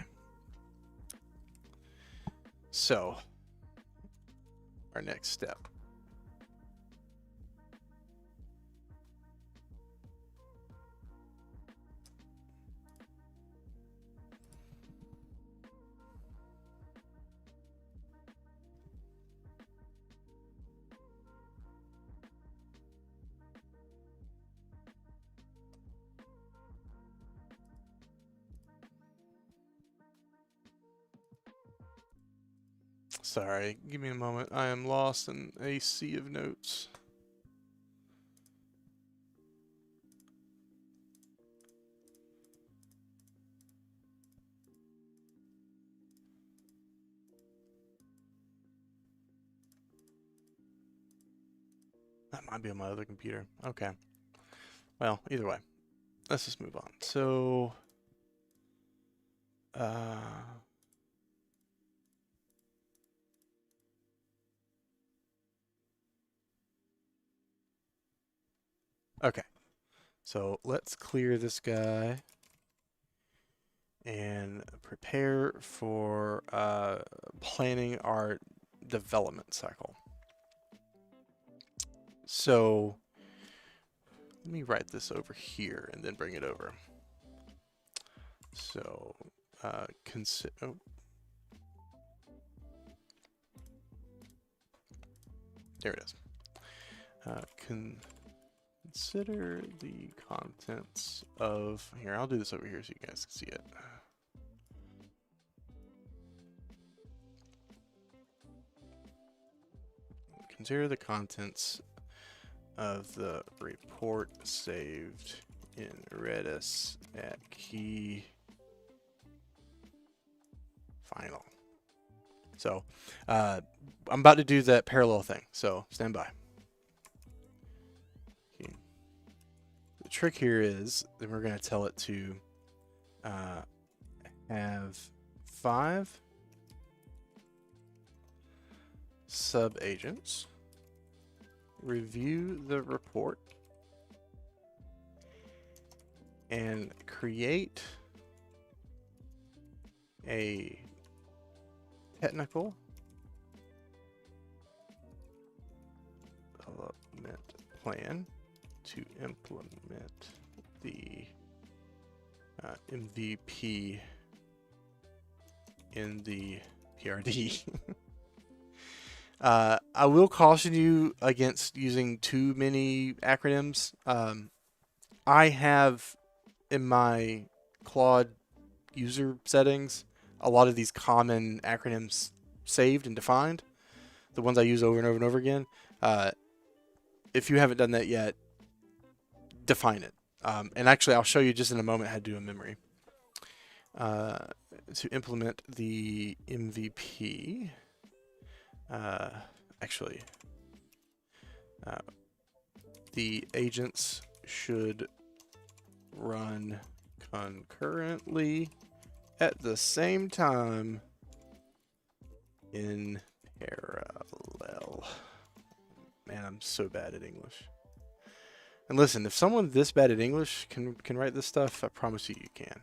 So, our next step. Sorry, give me a moment. I am lost in a sea of notes. That might be on my other computer. Okay. Well, either way, let's just move on. So, okay. So let's clear this guy and prepare for planning our development cycle. So let me write this over here and then bring it over. So there it is. Consider the contents of, here, I'll do this over here so you guys can see it. Consider the contents of the report saved in Redis at key final. So I'm about to do that parallel thing, so stand by. Okay. The trick here is that we're going to tell it to have 5 sub-agents review the report and create a technical development plan to implement the MVP in the PRD. I will caution you against using too many acronyms. I have in my Claude user settings a lot of these common acronyms saved and defined, the ones I use over and over and over again. If you haven't done that yet, define it. And actually, I'll show you just in a moment how to do a memory. To implement the MVP, the agents should run concurrently at the same time in parallel. Man, I'm so bad at English. And listen, if someone this bad at English can write this stuff, I promise you, you can.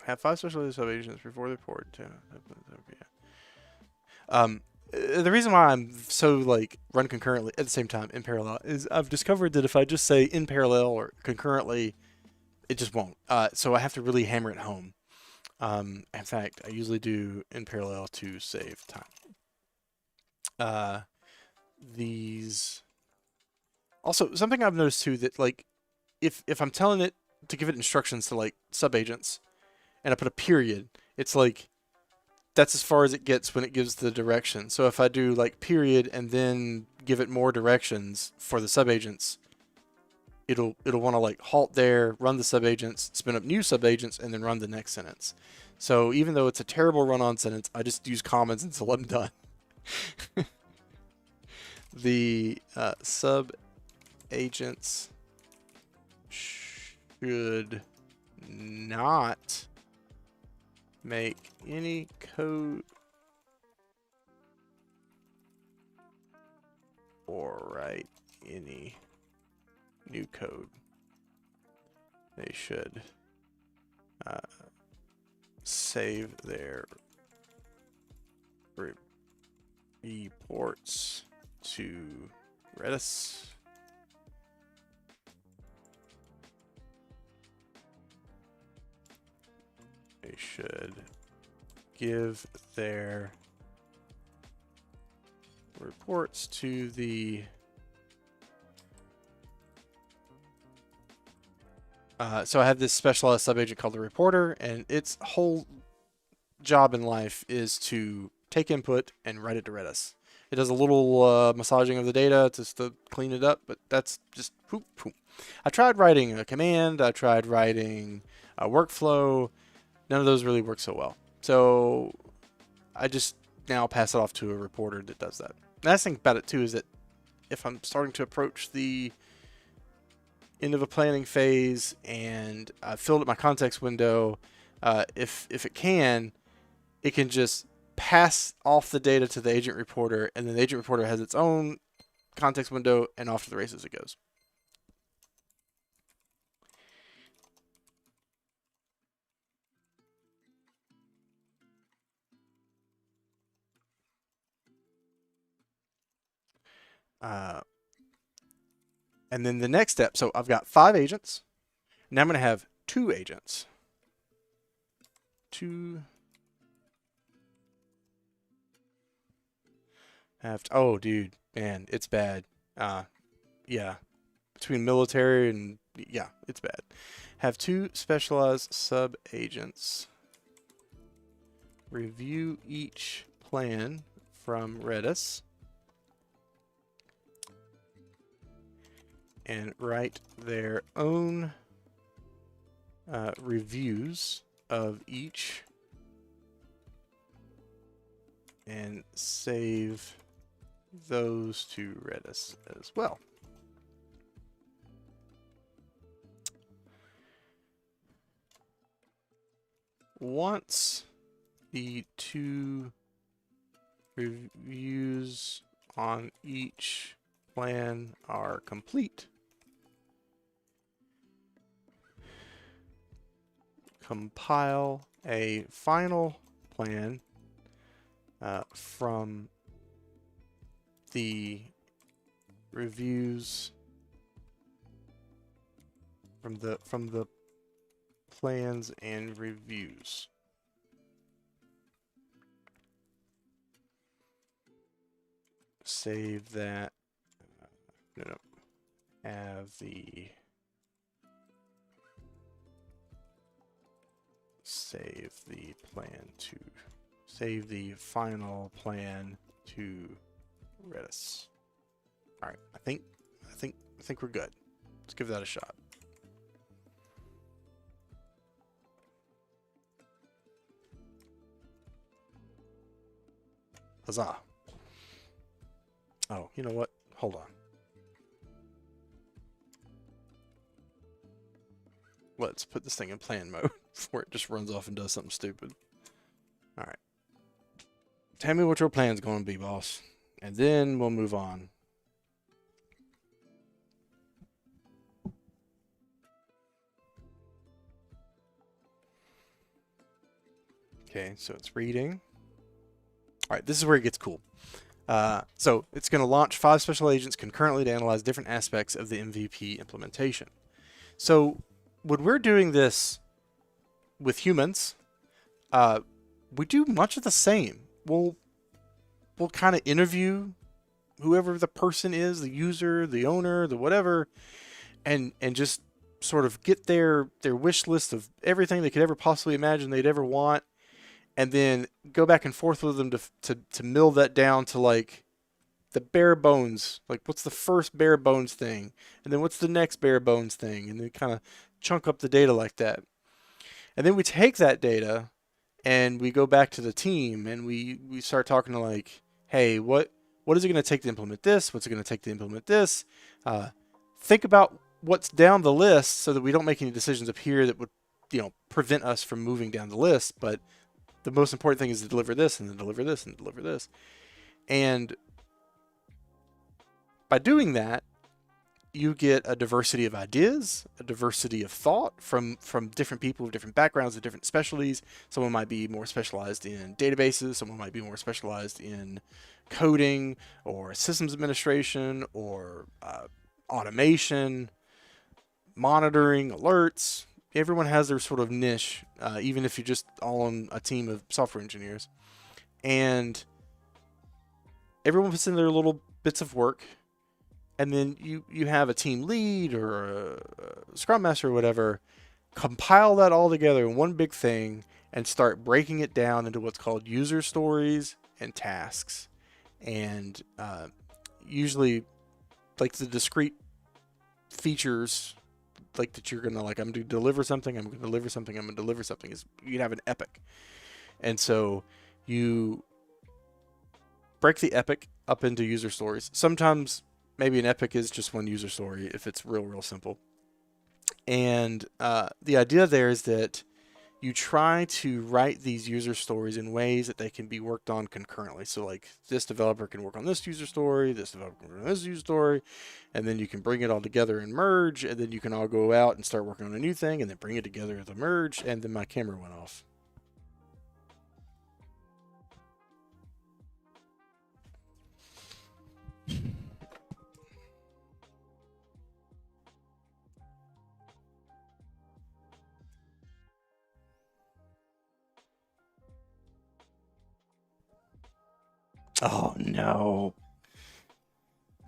Have 5 special sub-agents before the report. The reason why I'm so like run concurrently at the same time in parallel is I've discovered that if I just say in parallel or concurrently, it just won't. So I have to really hammer it home. In fact, I usually do in parallel to save time. These also something I've noticed too, that like if I'm telling it to give it instructions to like sub-agents and I put a period, it's like that's as far as it gets when it gives the direction. So if I do like period and then give it more directions for the sub-agents, it'll want to like halt there, run the sub-agents, spin up new sub-agents, and then run the next sentence. So even though it's a terrible run-on sentence, I just use comments until I'm done. The sub-agents should not make any code or write any new code. They should save their reports to Redis. They should give their reports to the so I have this specialized sub-agent called the reporter, and its whole job in life is to take input and write it to Redis. It does a little massaging of the data just to clean it up, but that's just whoop, whoop. I tried writing a command, I tried writing a workflow. None of those really work so well. So I just now pass it off to a reporter that does that. The nice thing about it too is that if I'm starting to approach the end of a planning phase and I've filled up my context window, if it can just pass off the data to the agent reporter, and then the agent reporter has its own context window, and off to the races it goes. And then the next step, so I've got 5 agents. Now I'm going to have 2 agents. 2 have to, oh dude, man, it's bad. Yeah, between military and yeah, it's bad. Have 2 specialized sub agents review each plan from Redis and write their own reviews of each and save those to Redis as well. Once the 2 reviews on each plan are complete, compile a final plan from the reviews from the plans and reviews. Save that. No. Have the save the plan to save the final plan to Redis. All right, I think we're good. Let's give that a shot. Huzzah. Oh, you know what? Hold on. Let's put this thing in plan mode before it just runs off and does something stupid. All right. Tell me what your plan's going to be, boss. And then we'll move on. Okay, so it's reading. All right, this is where it gets cool. So it's going to launch 5 special agents concurrently to analyze different aspects of the MVP implementation. So when we're doing this with humans, we do much of the same. We'll kind of interview whoever the person is, the user, the owner, the whatever, and just sort of get their wish list of everything they could ever possibly imagine they'd ever want, and then go back and forth with them to mill that down to like the bare bones. Like, what's the first bare bones thing, and then what's the next bare bones thing, and then kind of chunk up the data like that. And then we take that data and we go back to the team and we start talking to like, hey, what is it going to take to implement this? What's it going to take to implement this? Think about what's down the list so that we don't make any decisions up here that would, prevent us from moving down the list. But the most important thing is to deliver this and then deliver this and deliver this. And by doing that, you get a diversity of ideas, a diversity of thought from different people with different backgrounds and different specialties. Someone might be more specialized in databases. Someone might be more specialized in coding or systems administration or automation, monitoring, alerts. Everyone has their sort of niche, even if you're just all on a team of software engineers. And everyone puts in their little bits of work. And then you have a team lead or a scrum master or whatever, compile that all together in one big thing and start breaking it down into what's called user stories and tasks. And usually, like the discrete features, like that you're gonna like, I'm gonna deliver something, I'm gonna deliver something, I'm gonna deliver something, is you'd have an epic. And so you break the epic up into user stories. Sometimes maybe an epic is just one user story if it's real simple. And the idea there is that you try to write these user stories in ways that they can be worked on concurrently. So like this developer can work on this user story, this developer can work on this user story, and then you can bring it all together and merge, and then you can all go out and start working on a new thing and then bring it together as a merge. And then my camera went off. Oh no.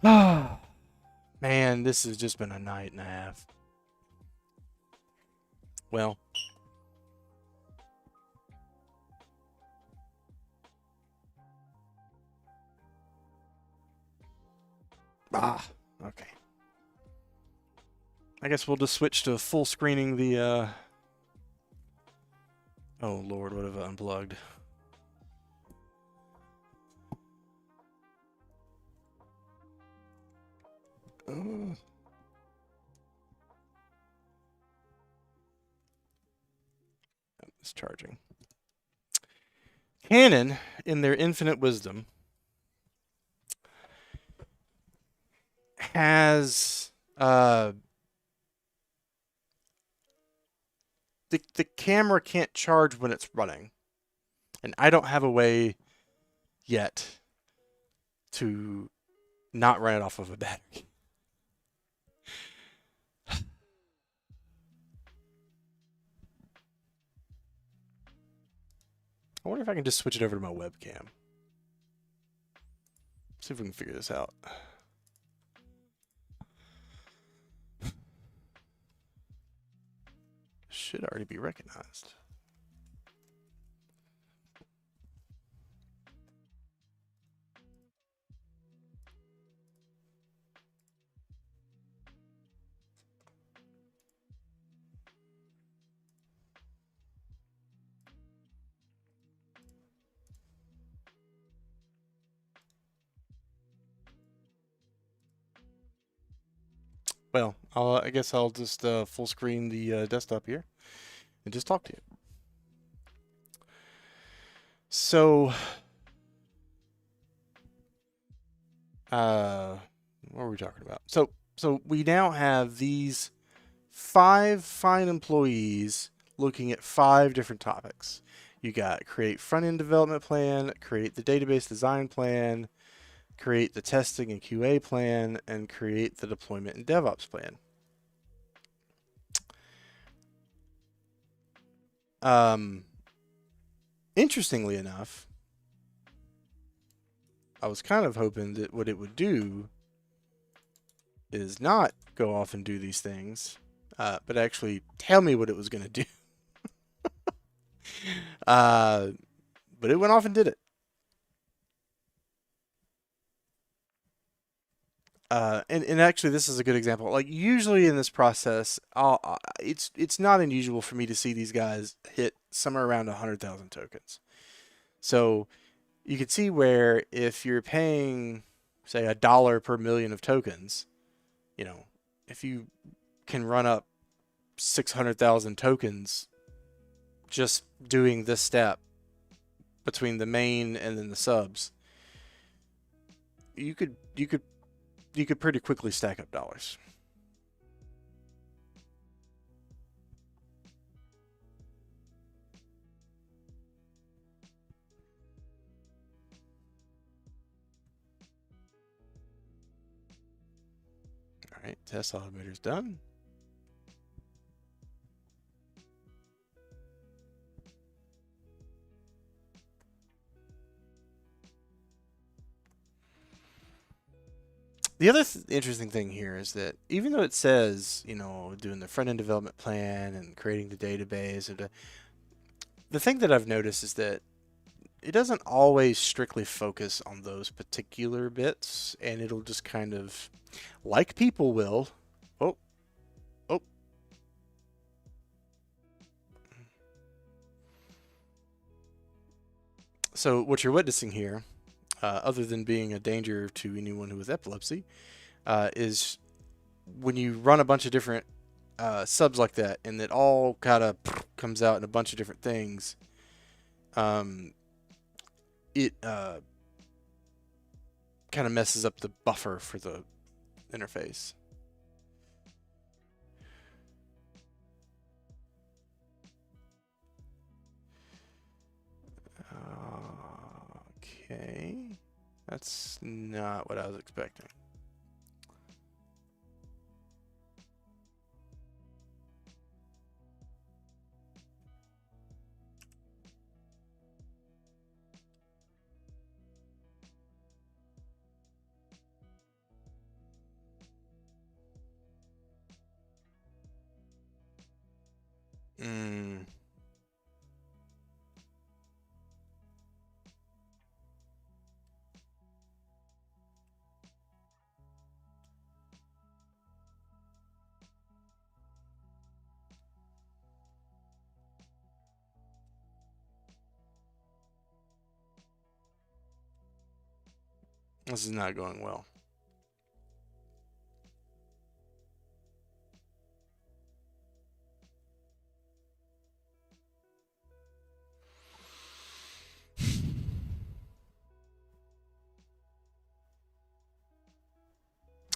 Man, this has just been a night and a half. Well. Okay. I guess we'll just switch to full screening the, oh Lord, what have I unplugged? It's charging. Canon, in their infinite wisdom, has the camera can't charge when it's running, and I don't have a way yet to not run it off of a battery. I wonder if I can just switch it over to my webcam. See if we can figure this out. Should already be recognized. Well, I guess I'll just full screen the desktop here and just talk to you. So, what were we talking about? So we now have these 5 fine employees looking at 5 different topics. You got create front-end development plan, create the database design plan, create the testing and QA plan, and create the deployment and DevOps plan. Interestingly enough, I was kind of hoping that what it would do is not go off and do these things, but actually tell me what it was going to do. But it went off and did it. And actually, this is a good example. Like usually in this process, it's not unusual for me to see these guys hit somewhere around 100,000 tokens. So you can see where if you're paying, say, $1 per million of tokens, you know, if you can run up 600,000 tokens just doing this step between the main and then the subs, you could pretty quickly stack up dollars. All right, test automator's done. The other interesting thing here is that even though it says, you know, doing the front-end development plan and creating the database, and the thing that I've noticed is that it doesn't always strictly focus on those particular bits, and it'll just kind of, like people will. Oh, oh. So what you're witnessing here, other than being a danger to anyone who has epilepsy, is when you run a bunch of different subs like that, and it all kind of comes out in a bunch of different things. It kind of messes up the buffer for the interface. Okay, that's not what I was expecting. Mm. This is not going well.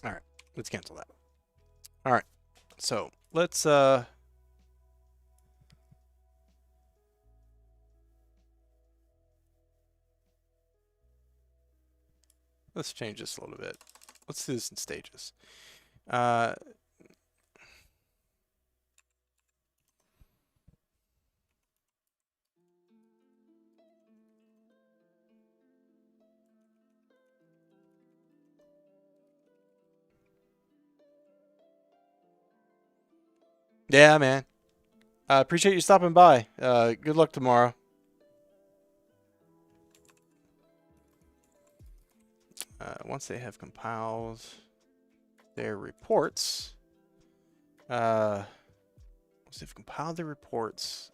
All right, let's cancel that. All right, so let's change this a little bit. Let's do this in stages. Yeah, man. I appreciate you stopping by. Good luck tomorrow. Once they have compiled their reports, once they've compiled their reports,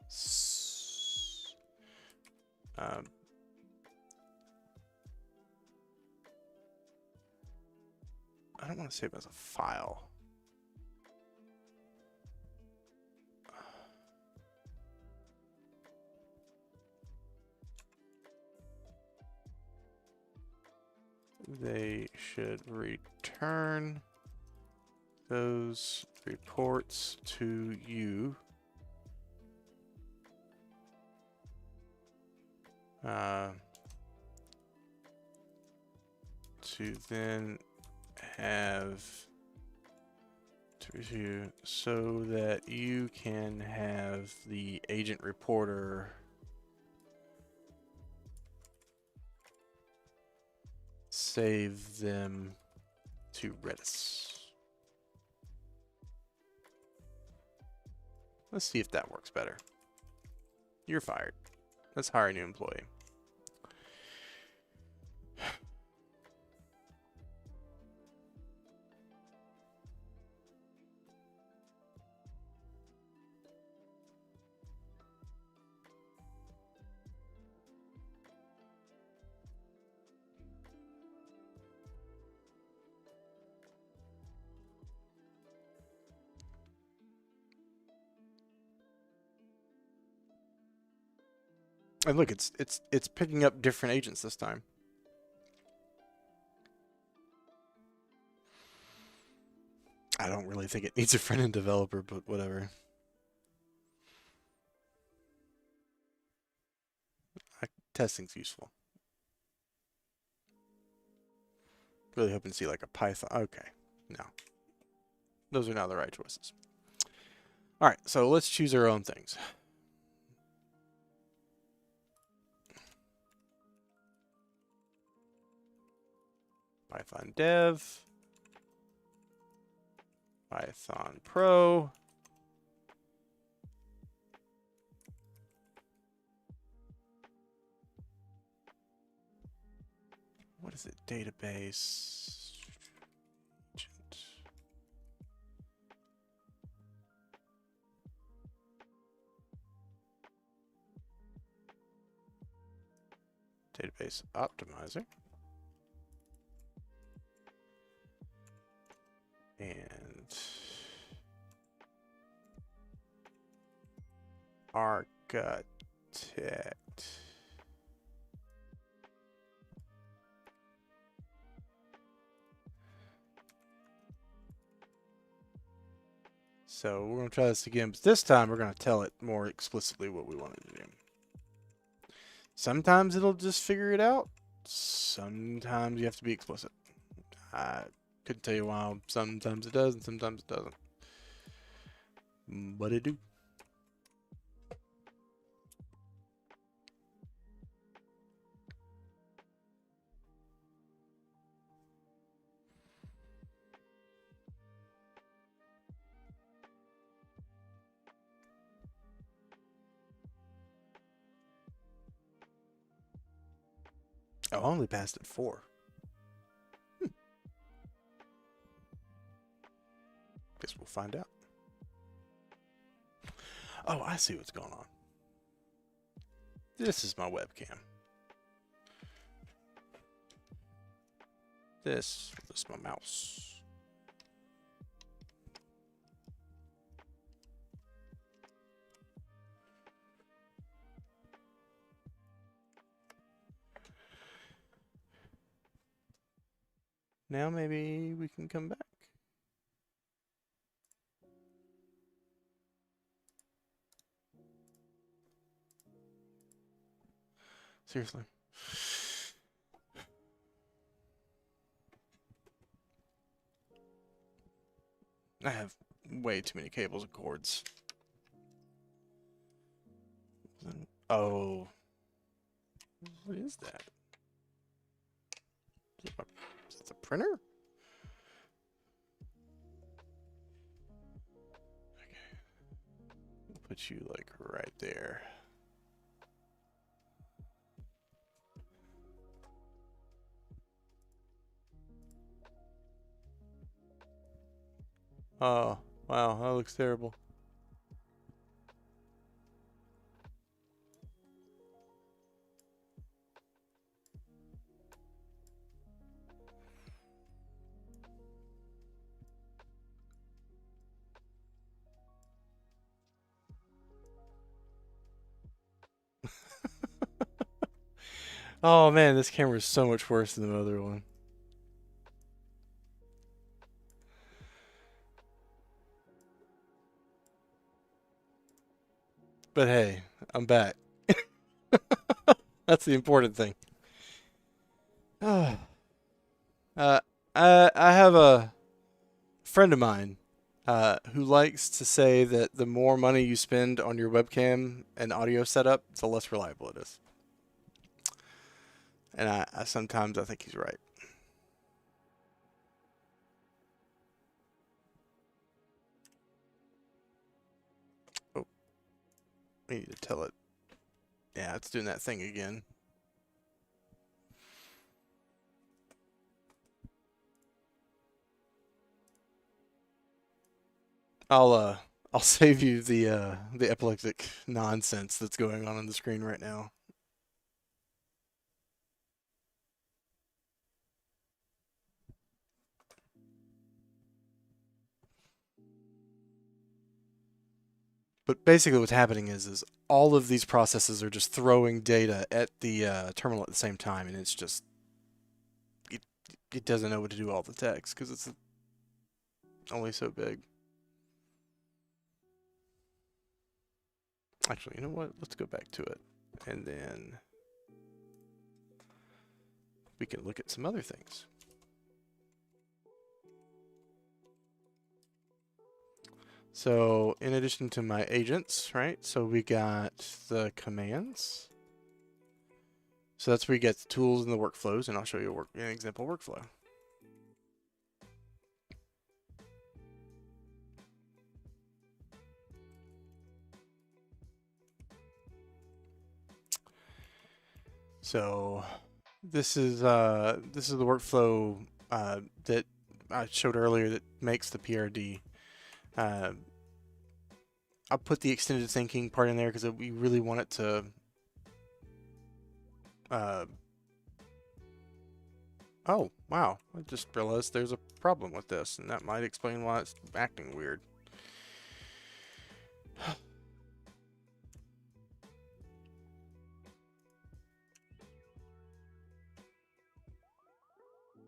I don't want to save it as a file. They should return those reports to you. To then have to review so that you can have the agent reporter save them to Redis. Let's see if that works better. You're fired. Let's hire a new employee. And look, it's picking up different agents this time. I don't really think it needs a front-end developer, but whatever. Testing's useful. Really hoping to see like a Python. Okay, no. Those are not the right choices. All right, so let's choose our own things. Python Dev, Python Pro, what is it? Database. Agent. Database optimizer. And architect. So we're going to try this again, but this time we're going to tell it more explicitly what we want it to do. Sometimes it'll just figure it out. Sometimes you have to be explicit. I couldn't tell you why. Sometimes it does and sometimes it doesn't. But it do. Oh, I only passed at 4. Guess we'll find out. Oh, I see what's going on. This is my webcam. This is my mouse. Now maybe we can come back. Seriously. I have way too many cables and cords. Oh. What is that? Is it a printer? Okay. We'll put you like right there. Oh, wow, that looks terrible. Oh man, this camera is so much worse than the other one. But hey, I'm back. That's the important thing. I have a friend of mine who likes to say that the more money you spend on your webcam and audio setup, the less reliable it is. And I sometimes I think he's right. Oh, we need to tell it. Yeah, it's doing that thing again. I'll save you the epileptic nonsense that's going on the screen right now. But basically what's happening is all of these processes are just throwing data at the terminal at the same time, and it's just it doesn't know what to do all the text because it's only so big. Actually, you know what? Let's go back to it, and then we can look at some other things. So in addition to my agents, right? So we got the commands. So that's where you get the tools and the workflows, and I'll show you an example workflow. So This is the workflow that I showed earlier that makes the PRD. Uh, I'll put the extended thinking part in there because we really want it to. Oh wow! I just realized there's a problem with this, and that might explain why it's acting weird.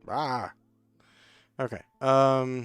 Ah. Okay. Oh.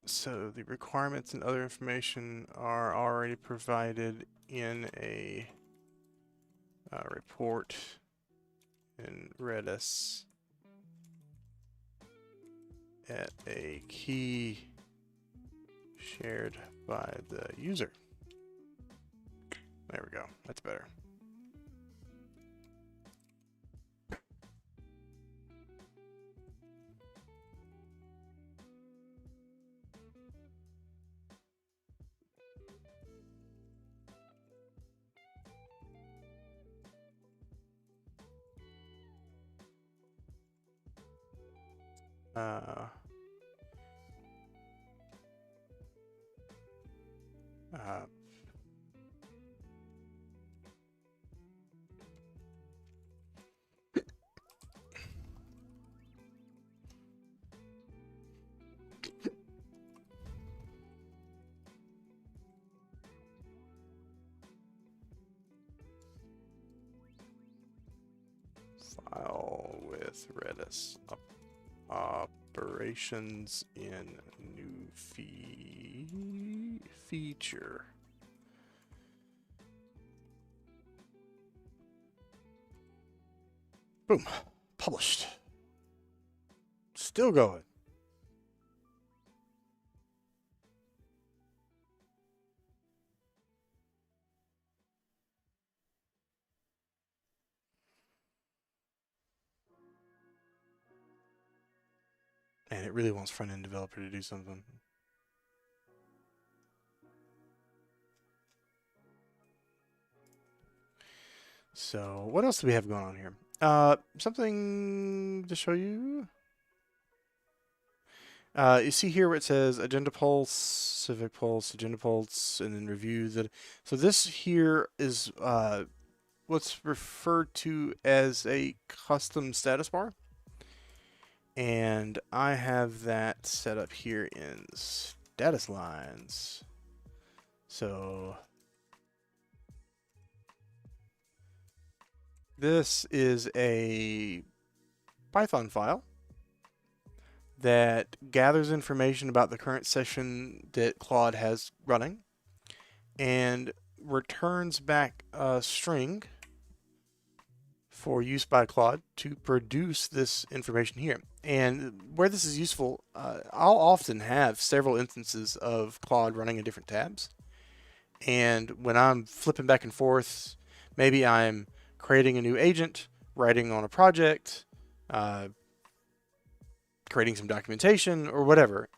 So the requirements and other information are already provided in a report in Redis at a key shared by the user. There we go. That's better. Uh, uh, file with Redis. Operations in new feature. Boom. Published. Still going. And it really wants front-end developer to do something. So what else do we have going on here? Something to show you. You see here where it says Agenda Pulse, Civic Pulse, Agenda Pulse, and then review that. So this here is what's referred to as a custom status bar. And I have that set up here in status lines. So this is a Python file that gathers information about the current session that Claude has running and returns back a string for use by Claude to produce this information here. And where this is useful, I'll often have several instances of Claude running in different tabs. And when I'm flipping back and forth, maybe I'm creating a new agent, writing on a project, creating some documentation or whatever,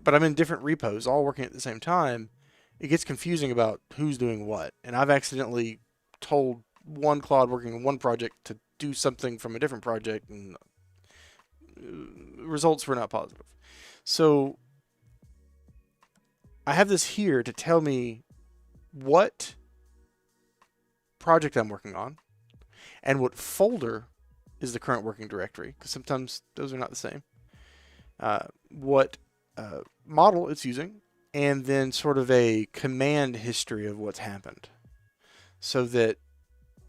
but I'm in different repos all working at the same time, it gets confusing about who's doing what. And I've accidentally told one Claude working on one project to do something from a different project, and results were not positive. So I have this here to tell me what project I'm working on and what folder is the current working directory, because sometimes those are not the same. What model it's using, and then sort of a command history of what's happened, so that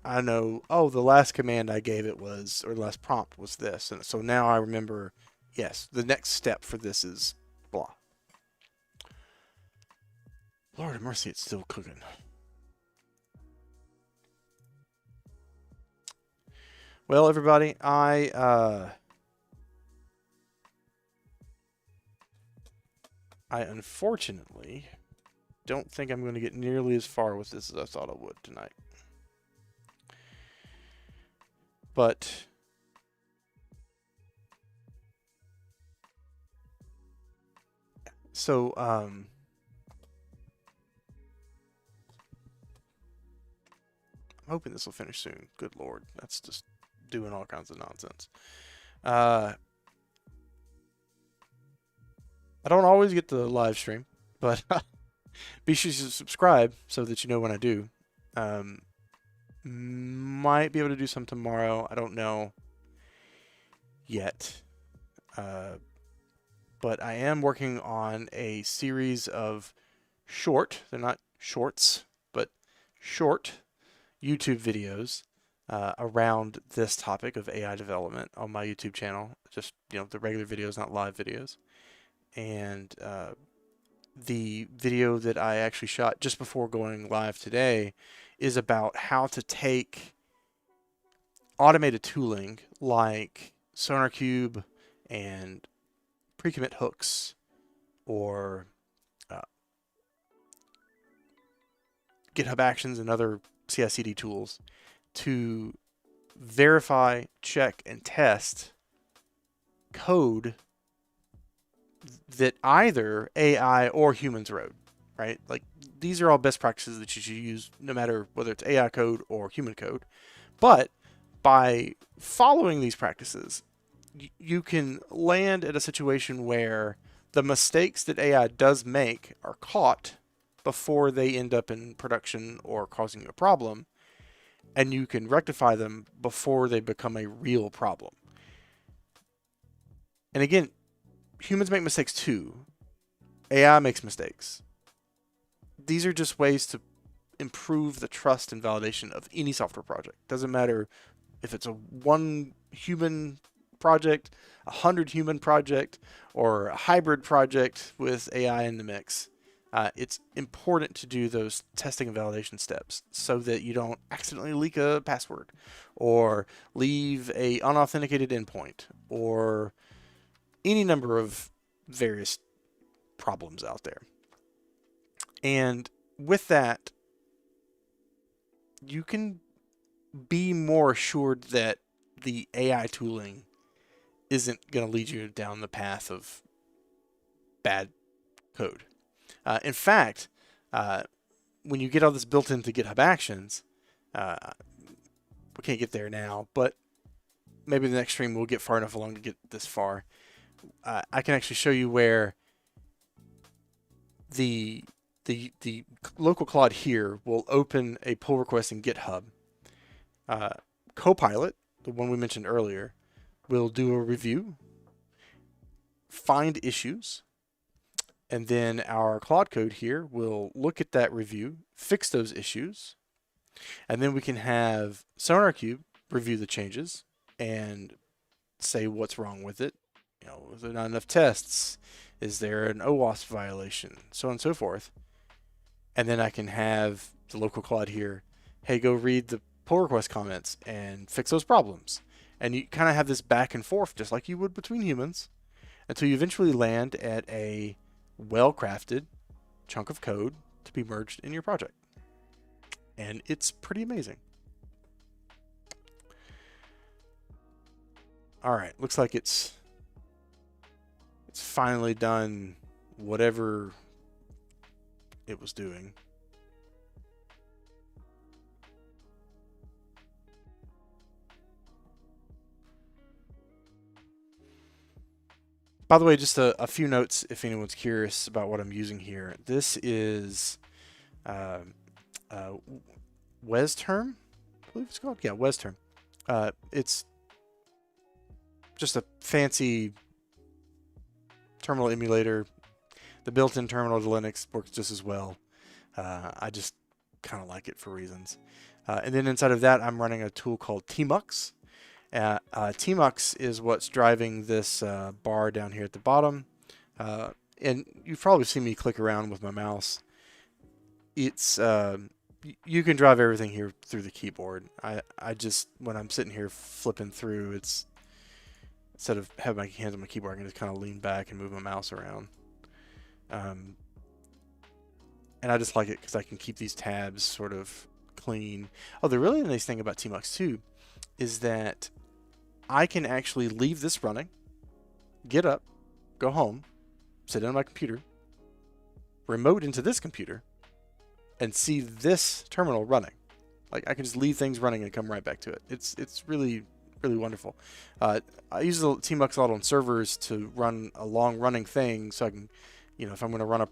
I know, oh, the last command I gave it was, or the last prompt was this, and so now I remember, yes, the next step for this is blah. Lord have mercy, it's still cooking. Well, everybody, I unfortunately don't think I'm going to get nearly as far with this as I thought I would tonight. But so I'm hoping this will finish soon. Good Lord, that's just doing all kinds of nonsense. I don't always get the live stream, but be sure to subscribe so that you know when I do. Might be able to do some tomorrow. I don't know yet. But I am working on a series of they're not shorts, but short YouTube videos around this topic of AI development on my YouTube channel. Just, the regular videos, not live videos. And the video that I actually shot just before going live today is about how to take automated tooling like SonarQube and pre-commit hooks or GitHub Actions and other CI/CD tools to verify, check, and test code that either AI or humans wrote, right? Like, these are all best practices that you should use no matter whether it's AI code or human code. But by following these practices, you can land at a situation where the mistakes that AI does make are caught before they end up in production or causing you a problem, and you can rectify them before they become a real problem. And again, humans make mistakes too. AI makes mistakes. These are just ways to improve the trust and validation of any software project. Doesn't matter if it's a 1 human project, 100 human project, or a hybrid project with AI in the mix. It's important to do those testing and validation steps so that you don't accidentally leak a password or leave a unauthenticated endpoint or any number of various problems out there. And with that, you can be more assured that the AI tooling isn't going to lead you down the path of bad code. In fact, when you get all this built into GitHub Actions, we can't get there now, but maybe the next stream we'll get far enough along to get this far. I can actually show you where the local Claude here will open a pull request in GitHub. Copilot, the one we mentioned earlier, will do a review, find issues, and then our Claude code here will look at that review, fix those issues, and then we can have SonarQube review the changes and say what's wrong with it. Is there not enough tests? Is there an OWASP violation? So on and so forth. And then I can have the local Claude here, hey, go read the pull request comments and fix those problems. And you kind of have this back and forth, just like you would between humans, until you eventually land at a well-crafted chunk of code to be merged in your project. And it's pretty amazing. All right, looks like it's finally done whatever it was doing. By the way, just a few notes if anyone's curious about what I'm using here. This is WesTerm, I believe it's called. Yeah, WesTerm. It's just a fancy terminal emulator. The built-in terminal to Linux works just as well. I just kind of like it for reasons. And then inside of that, I'm running a tool called Tmux. Tmux is what's driving this bar down here at the bottom. And you've probably seen me click around with my mouse. It's you can drive everything here through the keyboard. I just, when I'm sitting here flipping through, it's, instead of having my hands on my keyboard, I can just kind of lean back and move my mouse around. And I just like it because I can keep these tabs sort of clean. Oh, the really nice thing about Tmux too is that I can actually leave this running, get up, go home, sit down on my computer, remote into this computer, and see this terminal running. Like, I can just leave things running and come right back to it. It's really, really wonderful. I use the Tmux a lot on servers to run a long running thing, so I can, you know, if I'm going to run a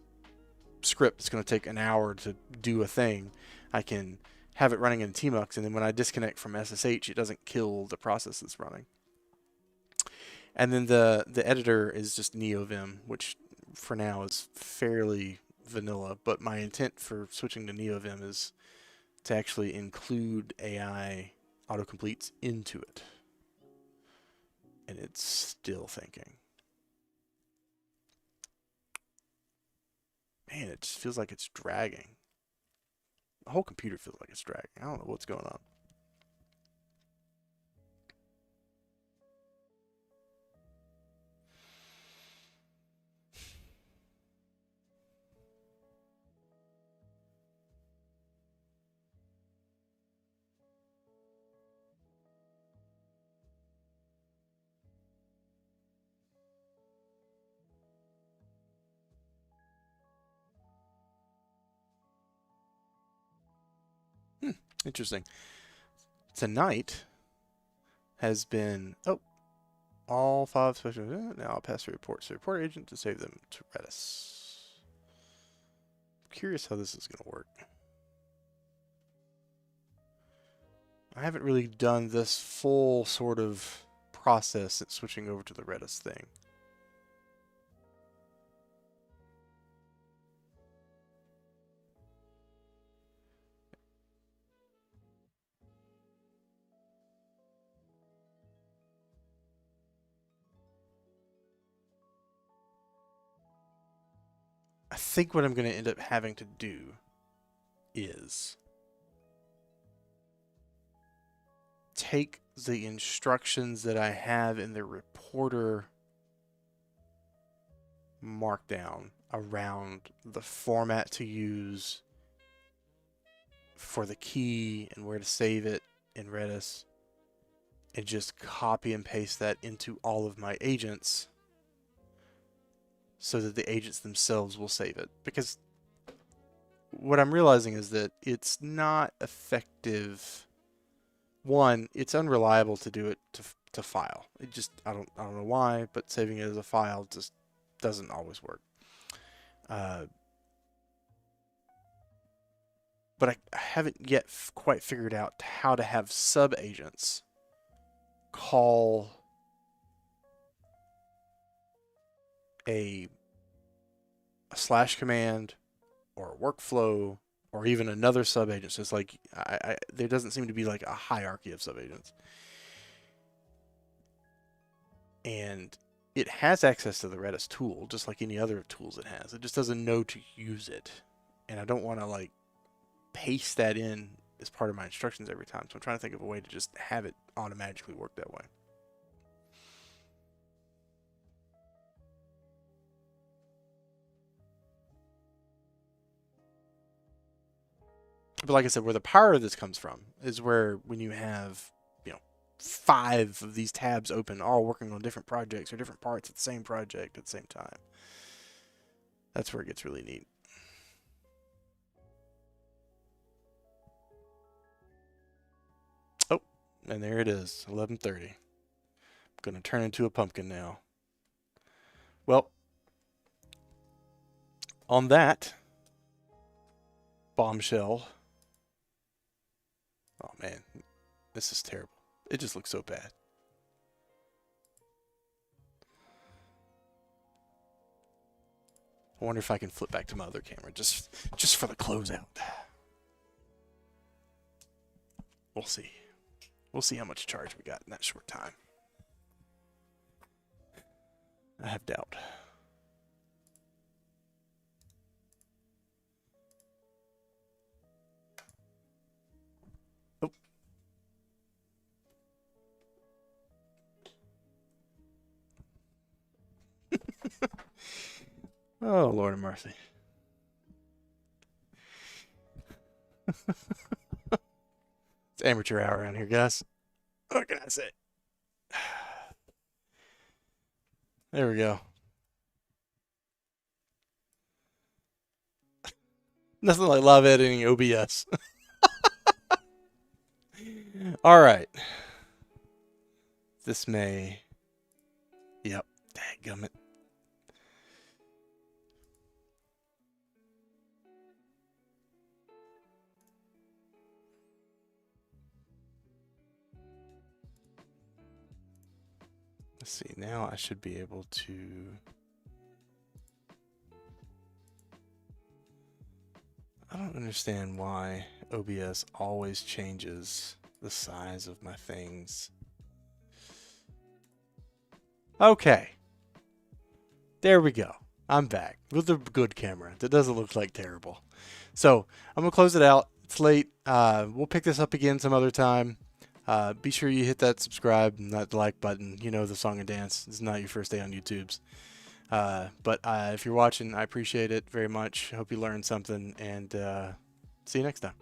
script that's going to take an hour to do a thing, I can have it running in Tmux, and then when I disconnect from SSH, it doesn't kill the process that's running. And then the editor is just NeoVim, which for now is fairly vanilla, but my intent for switching to NeoVim is to actually include AI autocompletes into it. And it's still thinking. Man, it just feels like it's dragging. The whole computer feels like it's dragging. I don't know what's going on. Interesting. Tonight has been, oh, all 5 special, now I'll pass the reports to the report agent to save them to Redis. Curious how this is going to work. I haven't really done this full sort of process since switching over to the Redis thing. I think what I'm going to end up having to do is take the instructions that I have in the reporter markdown around the format to use for the key and where to save it in Redis, and just copy and paste that into all of my agents so that the agents themselves will save it. Because what I'm realizing is that it's not effective. One, it's unreliable to do it to file. It just, I don't know why, but saving it as a file just doesn't always work. But I haven't yet quite figured out how to have sub-agents call a slash command or a workflow or even another sub-agent. So it's like, there doesn't seem to be like a hierarchy of sub-agents. And it has access to the Redis tool, just like any other tools it has. It just doesn't know to use it. And I don't want to like paste that in as part of my instructions every time. So I'm trying to think of a way to just have it automatically work that way. But like I said, where the power of this comes from is where when you have, you know, 5 of these tabs open, all working on different projects or different parts of the same project at the same time. That's where it gets really neat. Oh, and there it is, 11:30. I'm going to turn into a pumpkin now. Well, on that bombshell. Oh man, this is terrible. It just looks so bad. I wonder if I can flip back to my other camera just for the closeout. We'll see. We'll see how much charge we got in that short time. I have doubt. Oh, Lord of mercy. It's amateur hour around here, guys. What can I say? There we go. Nothing like live editing OBS. All right. This may. Yep. Dadgummit. Let's see. Now I should be able to. I don't understand why OBS always changes the size of my things. Okay. There we go. I'm back with a good camera that doesn't look like terrible. So I'm going to close it out. It's late. We'll pick this up again some other time. Be sure you hit that subscribe and that like button. You know the song and dance. It's not your first day on YouTube's. But if you're watching, I appreciate it very much. Hope you learned something, and see you next time.